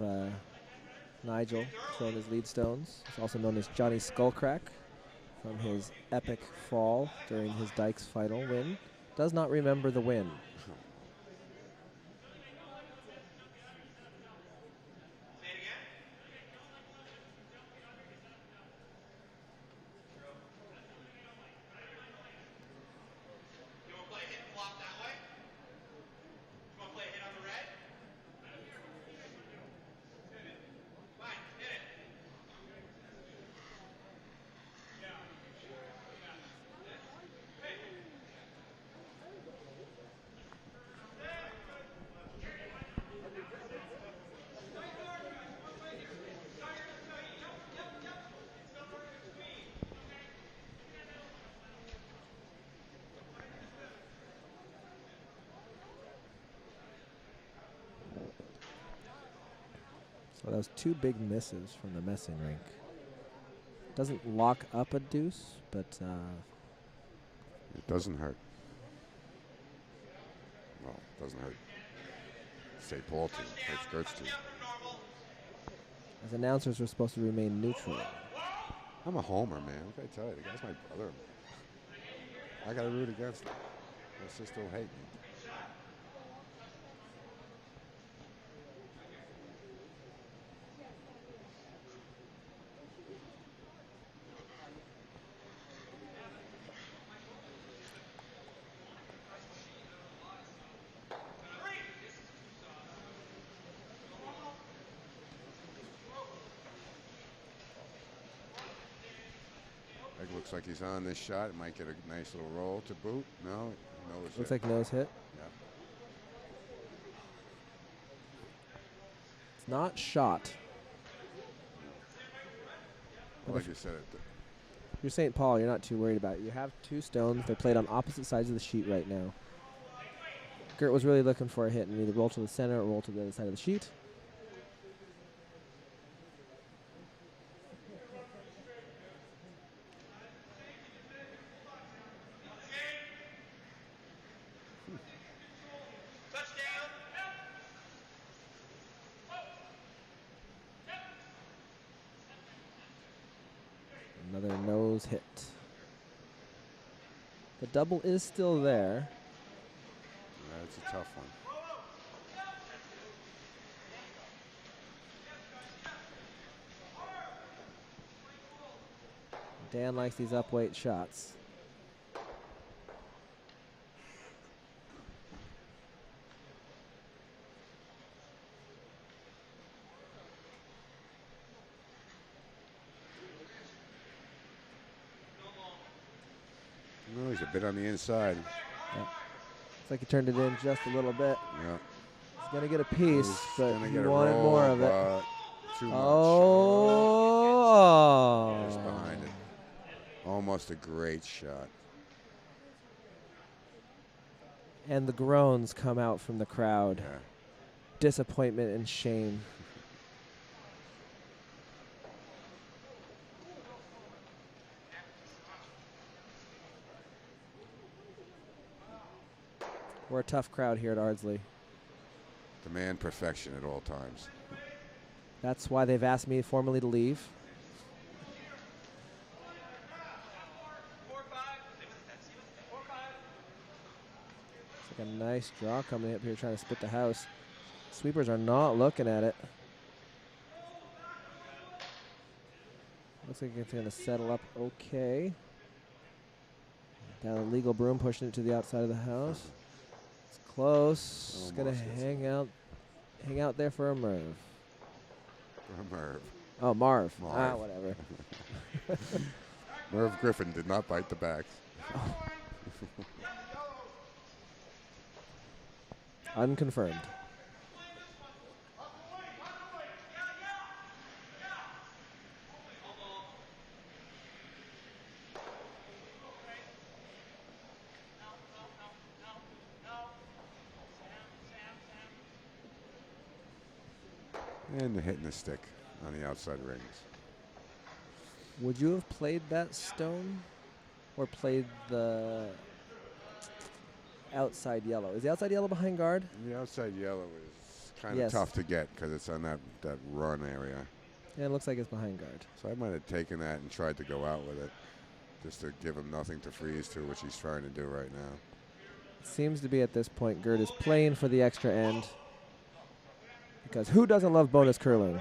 Nigel throwing his lead stones. He's also known as Johnny Skullcrack from his epic fall during his Dykes final win. Does not remember the win. So that was 2 big misses from the messing rink. Doesn't lock up a deuce, but it doesn't hurt. Well, it doesn't hurt St. Paul team, hurts Gert's team. As announcers, we're supposed to remain neutral. I'm a homer, man. What can I tell you? The guy's my brother. I got to root against him. My sister will hate me. Looks like he's on this shot. It might get a nice little roll to boot. No, nose Looks hit. like nose hit. Yeah. It's not shot. Well, like you said, You're St. Paul, you're not too worried about it. You have 2 stones. They're played on opposite sides of the sheet right now. Gert was really looking for a hit and either roll to the center or roll to the other side of the sheet. Another nose hit. The double is still there. yeah, it's a tough one. Dan likes these upweight shots. No, he's a bit on the inside. Looks like he turned it in just a little bit. Yeah. He's going to get a piece, He's but gonna he get a wanted roll more of it. Too much. Oh. Just behind it. Almost a great shot. And the groans come out from the crowd. Yeah. Disappointment and shame. We're a tough crowd here at Ardsley. Demand perfection at all times. That's why they've asked me formally to leave. It's like a nice draw coming up here trying to split the house. Sweepers are not looking at it. Looks like it's going to settle up okay. Got a legal broom pushing it to the outside of the house. It's close. It's going to hang out there for a Merv. For Merv. Oh, Marv. Marv. Ah, whatever. Merv Griffin did not bite the back. Unconfirmed. And they're hitting the stick on the outside rings. Would you have played that stone or played the outside yellow? Is the outside yellow behind guard? The outside yellow is kind of Yes. tough to get because it's on that run area. Yeah, it looks like it's behind guard. So I might have taken that and tried to go out with it just to give him nothing to freeze to, which he's trying to do right now. It seems to be at this point Gert is playing for the extra end. Because who doesn't love bonus curling?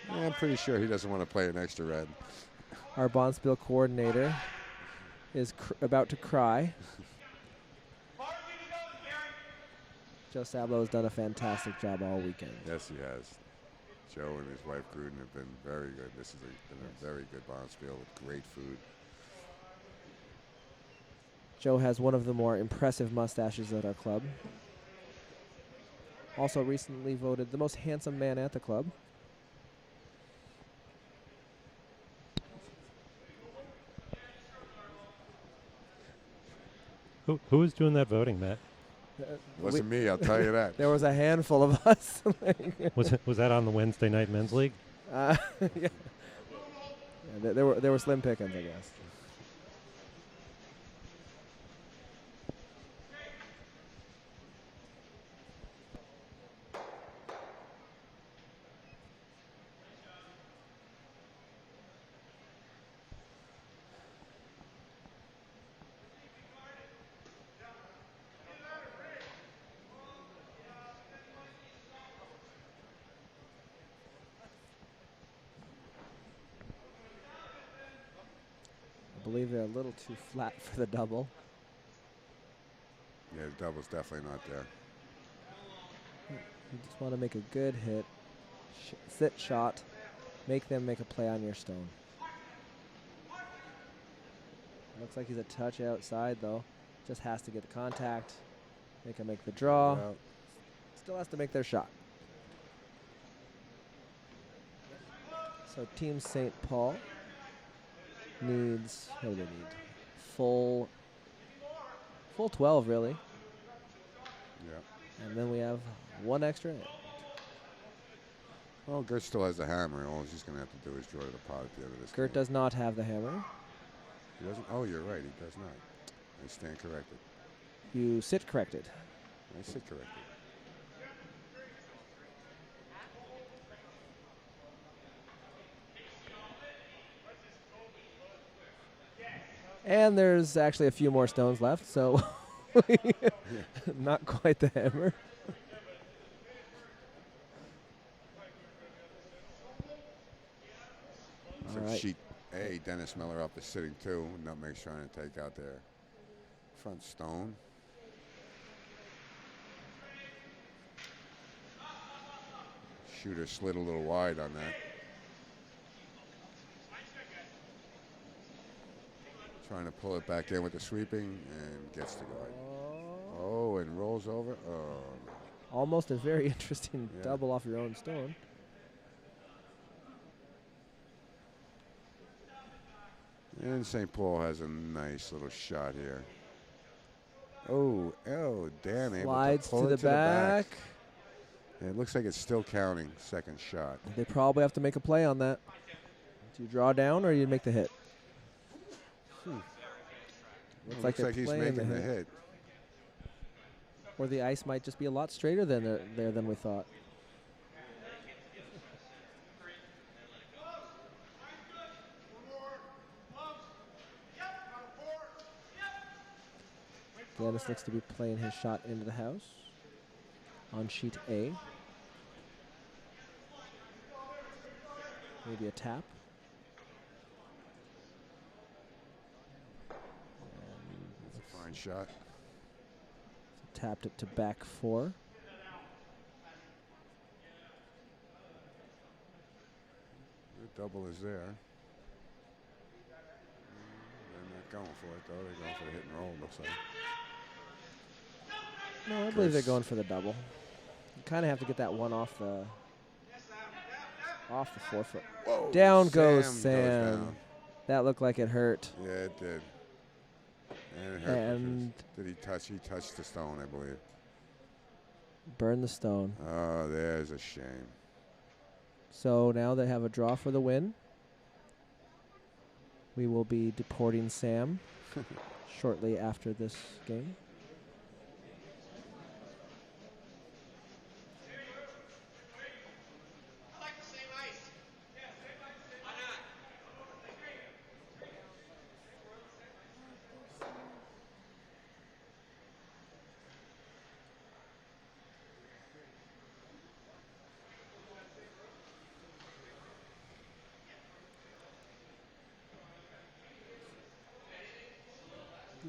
Yeah, I'm pretty sure he doesn't want to play an extra red. Our Bonspiel coordinator is about to cry. Joe Sablo has done a fantastic job all weekend. Yes, he has. Joe and his wife Gruden have been very good. This has been a very good Bonspiel with great food. Joe has one of the more impressive mustaches at our club. Also recently voted the most handsome man at the club. Who was doing that voting, Matt? Wasn't me, I'll tell you that. There was a handful of us. Was that on the Wednesday night men's league? Yeah. There were slim pickings, I guess. I believe they're a little too flat for the double. Yeah, the double's definitely not there. You just want to make a good hit, sit shot, make them make a play on your stone. Looks like he's a touch outside though. Just has to get the contact, make him make the draw. Still has to make their shot. So Team St. Paul needs, what do they need? Full 12 really. Yeah. And then we have one extra hit. Well, Gert still has the hammer. All he's going to have to do is draw to the pot at the end of this Gert game. does not have the hammer. He doesn't? Oh, you're right. He does not. I stand corrected. You sit corrected. I sit corrected. And there's actually a few more stones left, so not quite the hammer. So All right. sheet A, Dennis Mellerup is sitting too. Nutmeg's trying to take out their front stone. Shooter slid a little wide on that. Trying to pull it back in with the sweeping and gets the guard. Oh, and rolls over. Oh. Almost a very interesting Yeah. double off your own stone. And St. Paul has a nice little shot here. Oh, Dan able Slides to pull to it the to the back. back. And it looks like it's still counting. Second shot. They probably have to make a play on that. Do you draw down or you make the hit? Looks like they're like he's playing the making the hit. hit. Or the ice might just be a lot straighter than there than we thought. Dennis looks to be playing his shot into the house on sheet A. Maybe a tap. It's a fine shot. Tapped it to back 4. The double is there. They're not going for it, though. They're going for the hit and roll, looks like. No, I believe they're going for the double. You kind of have to get that one off the forefoot. Whoa, Down goes Sam Sam. goes down. That looked like it hurt. Yeah, it did. And it hurt. And Did he touch? He touched the stone, I believe. burn the stone. Oh, there's a shame. So now they have a draw for the win. We will be deporting Sam shortly after this game.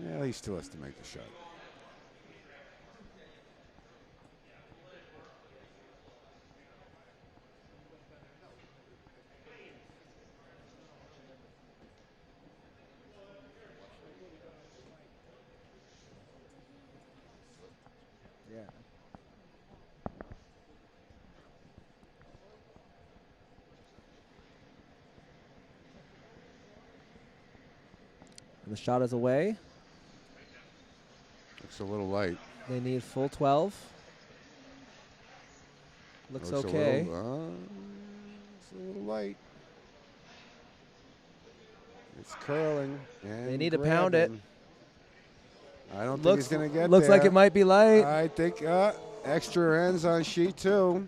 Yeah, he still has to make the shot. Yeah. And the shot is away. Looks a little light. They need full 12. Looks A okay. it's a little light. It's curling. And They need to pound it. grabbing. I don't think he's going to get Looks there. like it might be light. I think extra ends on sheet 2.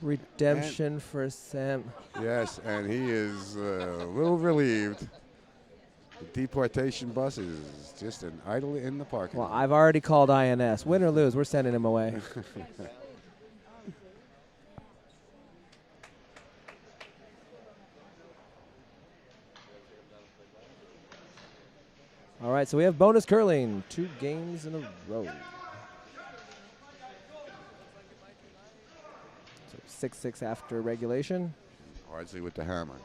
Redemption for Sam. Yes, and he is a little relieved. The deportation bus is just an idle in the parking Well, lot. I've already called INS. Win or lose, we're sending him away. All right, so we have bonus curling. 2 games in a row. So 6-6 after regulation. Ardsley with the hammer.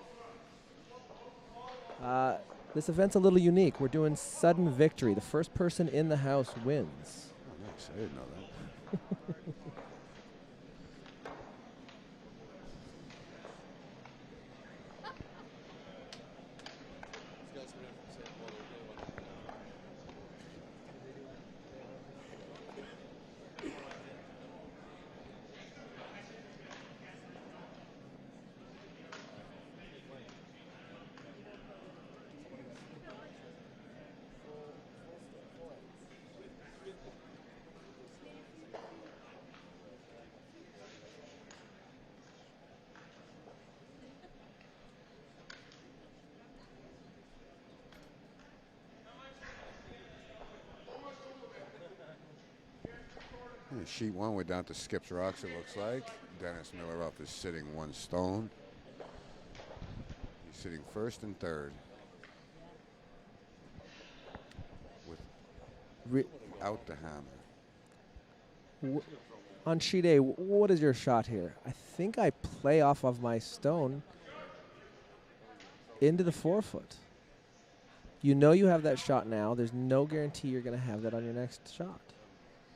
This event's a little unique. We're doing sudden victory. The first person in the house wins. Oh, nice. I didn't know that. Yeah, sheet 1, we're down to Skip's Rocks, it looks like. Dennis Mellerup is sitting 1 stone. He's sitting first and third. Without the hammer. On sheet A, what is your shot here? I think I play off of my stone into the forefoot. You know you have that shot now. There's no guarantee you're going to have that on your next shot.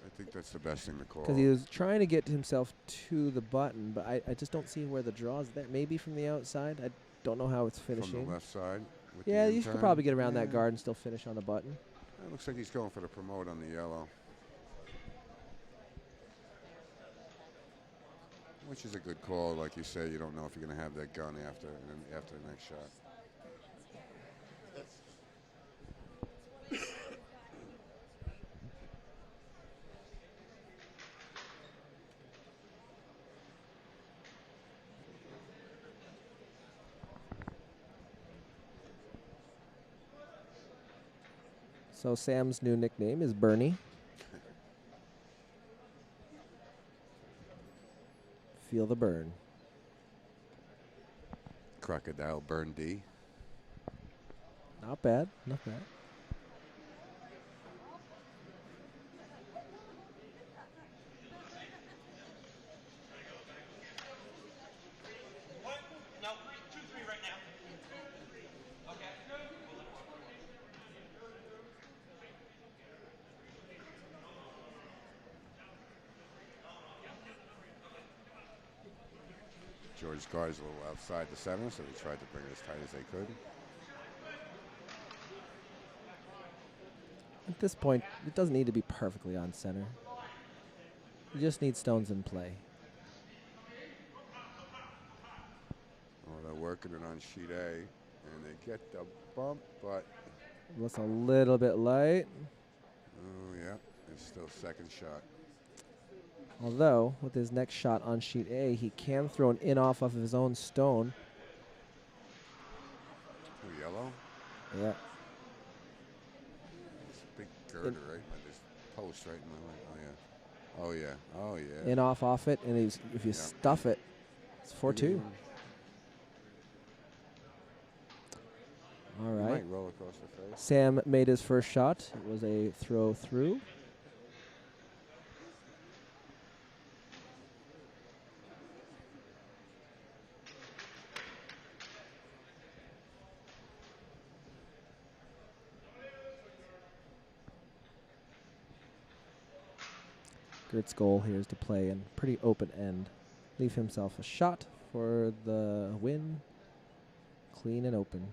I think that's the best thing to call. Because he was trying to get himself to the button, but I just don't see where the draw is there. Maybe from the outside. I don't know how it's finishing. From the left side. With Yeah, the you could in-turn. probably get around that guard and still finish on the button. It looks like he's going for the promote on the yellow. Which is a good call. Like you say, you don't know if you're going to have that gun after the next shot. So Sam's new nickname is Bernie. Feel the burn. Crocodile Burn D. Not bad, not bad. George's guard is a little outside the center, so they tried to bring it as tight as they could. At this point, it doesn't need to be perfectly on center. You just need stones in play. Oh, they're working it on sheet A, and they get the bump, but Looks a little bit light. oh yeah, it's still second shot. Although, with his next shot on sheet A, he can throw an in-off of his own stone. Oh, yellow. Yeah. It's a big girder, right? Like this post right in the way. Oh yeah. Oh yeah. Oh yeah. In-off off it, and if you stuff it, it's 4-2. All You right. might roll across the face. Sam made his first shot. It was a throw through. Gert's goal here is to play in pretty open end. Leave himself a shot for the win. Clean and open.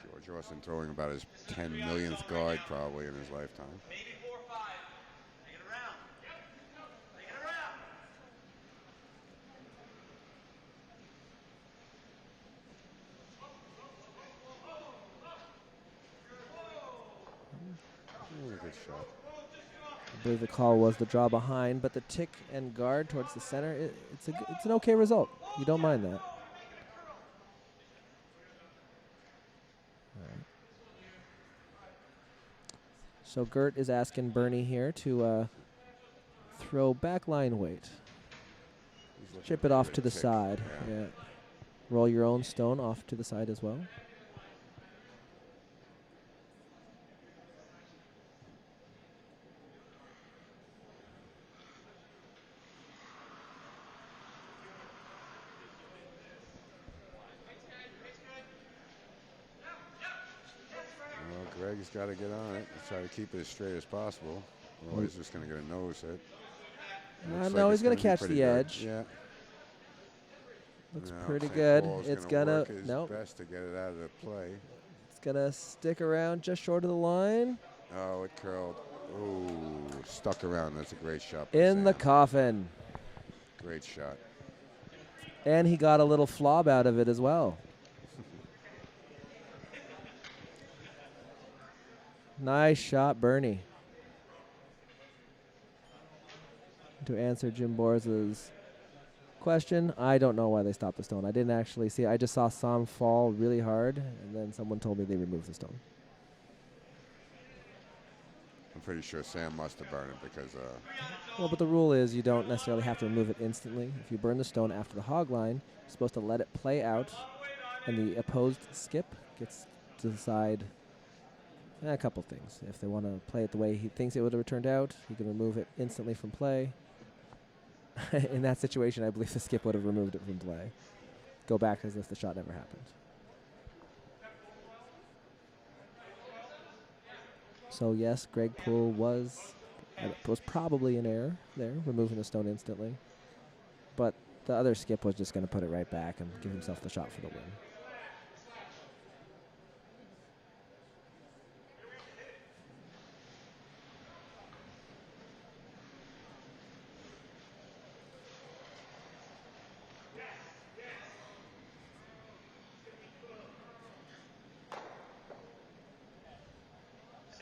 George Austin throwing about his 10 millionth guard probably in his lifetime. Good shot. I believe the call was the draw behind, but the tick and guard towards the center, it's an okay result. You don't mind that. All right. So Gert is asking Bernie here to throw back line weight. Chip it off to the side. Yeah. Roll your own stone off to the side as well. Greg's got to get on it. Try to keep it as straight as possible. Or he's just going to get a nose hit. No, he's going to catch the edge. Yeah. Looks No, pretty St. good. Paul's It's gonna gonna work his nope. best to get it out of the play. It's gonna stick around just short of the line. Oh, it curled. Oh, stuck around. That's a great shot. by In the Sam. coffin. Great shot. And he got a little flob out of it as well. Nice shot, Bernie. To answer Jim Borza's question, I don't know why they stopped the stone. I didn't actually see it. I just saw Sam fall really hard, and then someone told me they removed the stone. I'm pretty sure Sam must have burned it because Well, but the rule is you don't necessarily have to remove it instantly. If you burn the stone after the hog line, you're supposed to let it play out, and the opposed skip gets to decide a couple things. If they want to play it the way he thinks it would have turned out, he can remove it instantly from play. In that situation, I believe the skip would have removed it from play. Go back as if the shot never happened. So yes, Greg Poole was probably in error there, removing the stone instantly. But the other skip was just going to put it right back and give himself the shot for the win.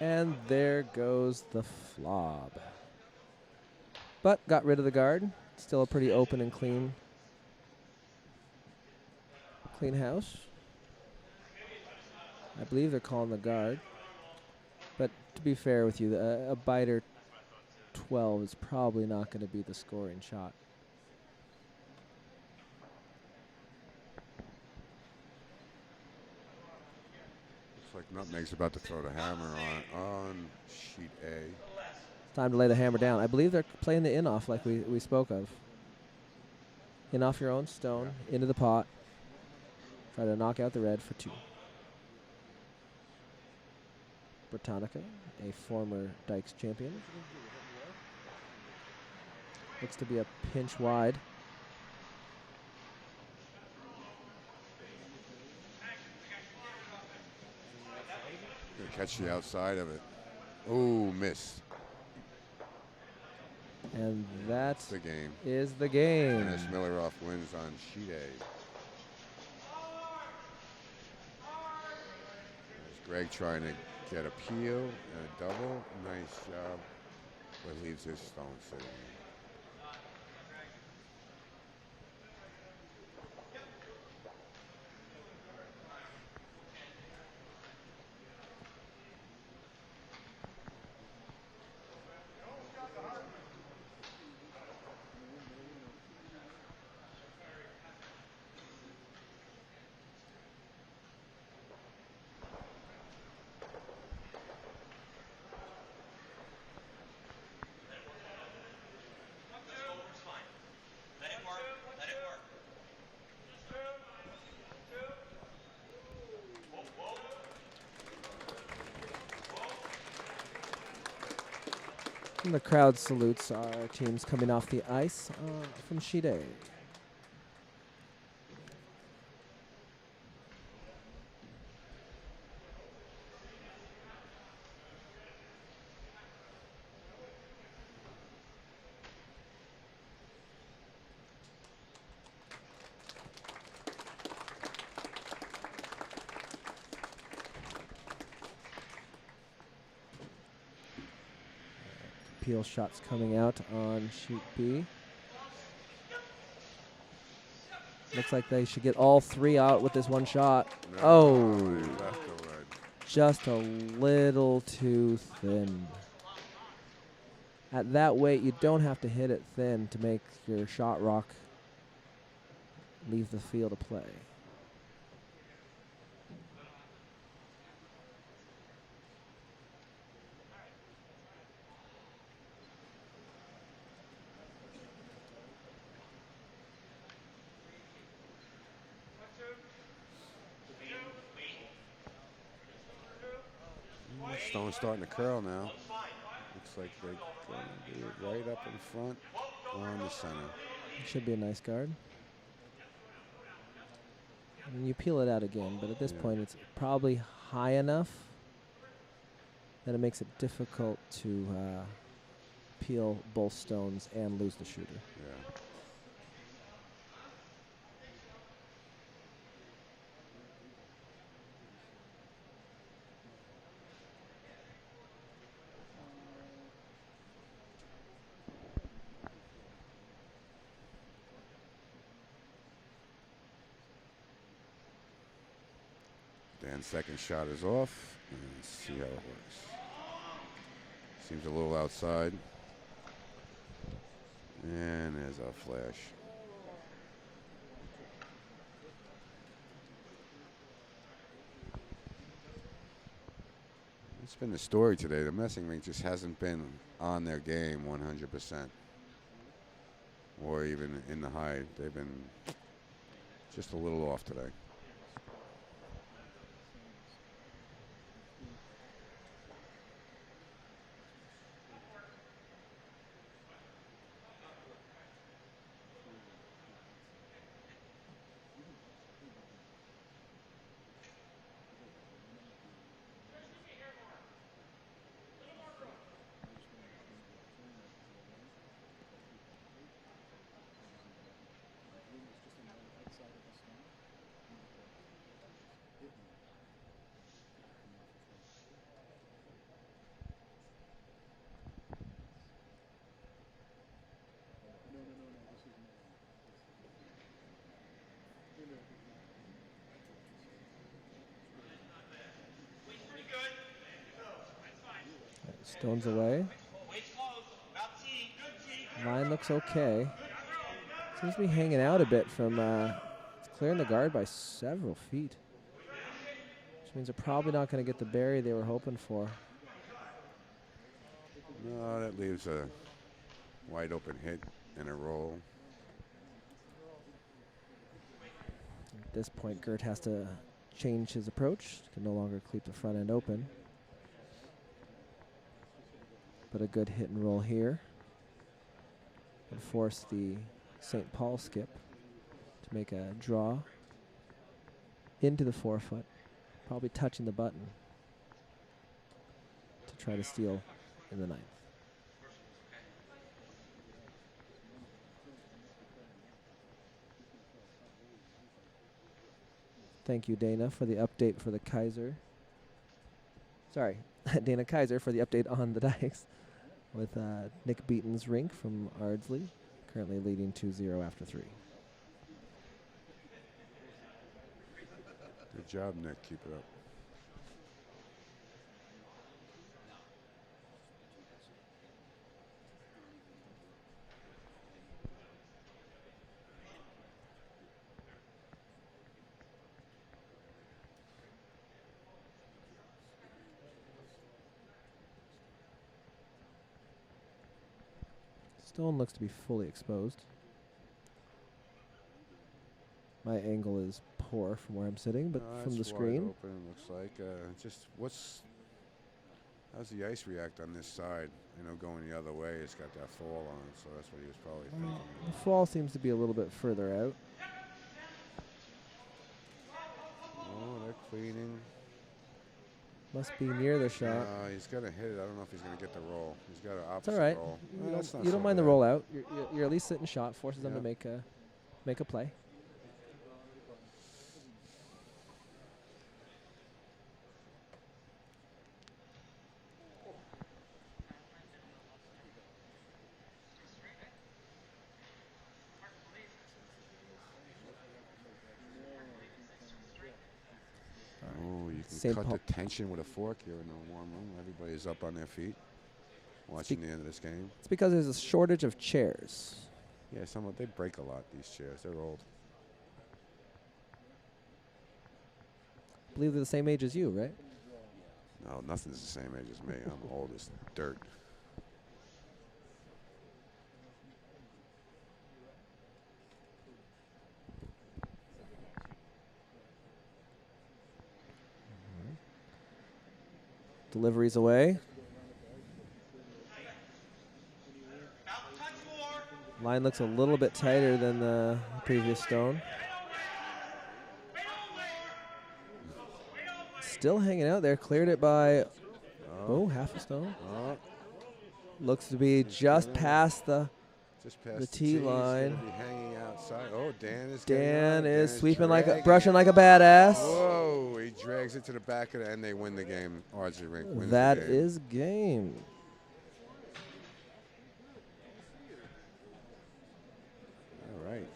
And there goes the flob. But got rid of the guard. Still a pretty open and clean house. I believe they're calling the guard. But to be fair with you, a biter 12 is probably not going to be the scoring shot. Looks like Nutmeg's about to throw the hammer on sheet A. Time to lay the hammer down. I believe they're playing the in-off like we spoke of. In off your own stone, into the pot. Try to knock out the red for 2. Bertonica, a former Dykes champion. Looks to be a pinch wide. Gonna catch the outside of it. Ooh, missed. And that's the game. Is the game. And Mellerup wins on sheet A. There's Greg trying to get a peel and a double. Nice job. But leaves his stone sitting. And the crowd salutes our teams coming off the ice from sheet A. Peel shots coming out on sheet B. Looks like they should get all 3 out with this one shot. No, oh, just a little too thin. At that weight, you don't have to hit it thin to make your shot rock leave the field of play. Stone's starting to curl now. Looks like they're going to do it right up in front on the center. Should be a nice guard. And you peel it out again, but at this point it's probably high enough that it makes it difficult to peel both stones and lose the shooter. Yeah. Dan's second shot is off. And let's see how it works. Seems a little outside. And there's a flash. It's been the story today. The messing ring just hasn't been on their game 100%. or even in the high. They've been just a little off today. Stone's away. Line looks okay. Seems to be hanging out a bit from it's clearing the guard by several feet. Which means they're probably not going to get the berry they were hoping for. No, that leaves a wide open hit and a roll. At this point, Gert has to change his approach. Can no longer keep the front end open. But a good hit and roll here would force the St. Paul skip to make a draw into the forefoot, probably touching the button to try to steal in the ninth. Thank you, Dana, for the update for the Kaiser. Sorry, Dana Kaiser for the update on the dikes with Nick Beaton's rink from Ardsley, currently leading 2-0 after 3. Good job, Nick. Keep it up. Stone looks to be fully exposed. My angle is poor from where I'm sitting, but from the screen. Wide open, looks like. How's the ice react on this side? Going the other way, it's got that fall on it, so that's what he was probably thinking. The fall seems to be a little bit further out. Oh, they're cleaning. Must be near the shot. He's going to hit it. I don't know if he's going to get the roll. He's got an It's opposite all right. roll. You don't mind the rollout. You're at least sitting shot, forces them to make a play. Oh, you can St. cut Paul. the tension with a fork here in the warm room. Everybody's up on their feet watching the end of this game. It's because there's a shortage of chairs. Yeah, they break a lot, these chairs. They're old. I believe they're the same age as you, right? No, nothing's the same age as me. I'm old as dirt. Deliveries away. Line looks a little bit tighter than the previous stone. Still hanging out there. Cleared it by, half a stone. Looks to be just past the tee line. Be hanging outside. Oh, Dan is sweeping brushing like a badass. Whoa, he drags it to the back of and they win the game. Ardsley Rink wins That the game. is game. All right.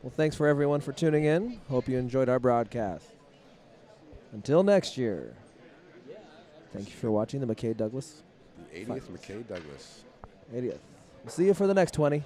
Well, thanks for everyone for tuning in. Hope you enjoyed our broadcast. Until next year. Thank you for watching the McKay-Douglas. The 80th McKay-Douglas. 80th. We'll see you for the next 20.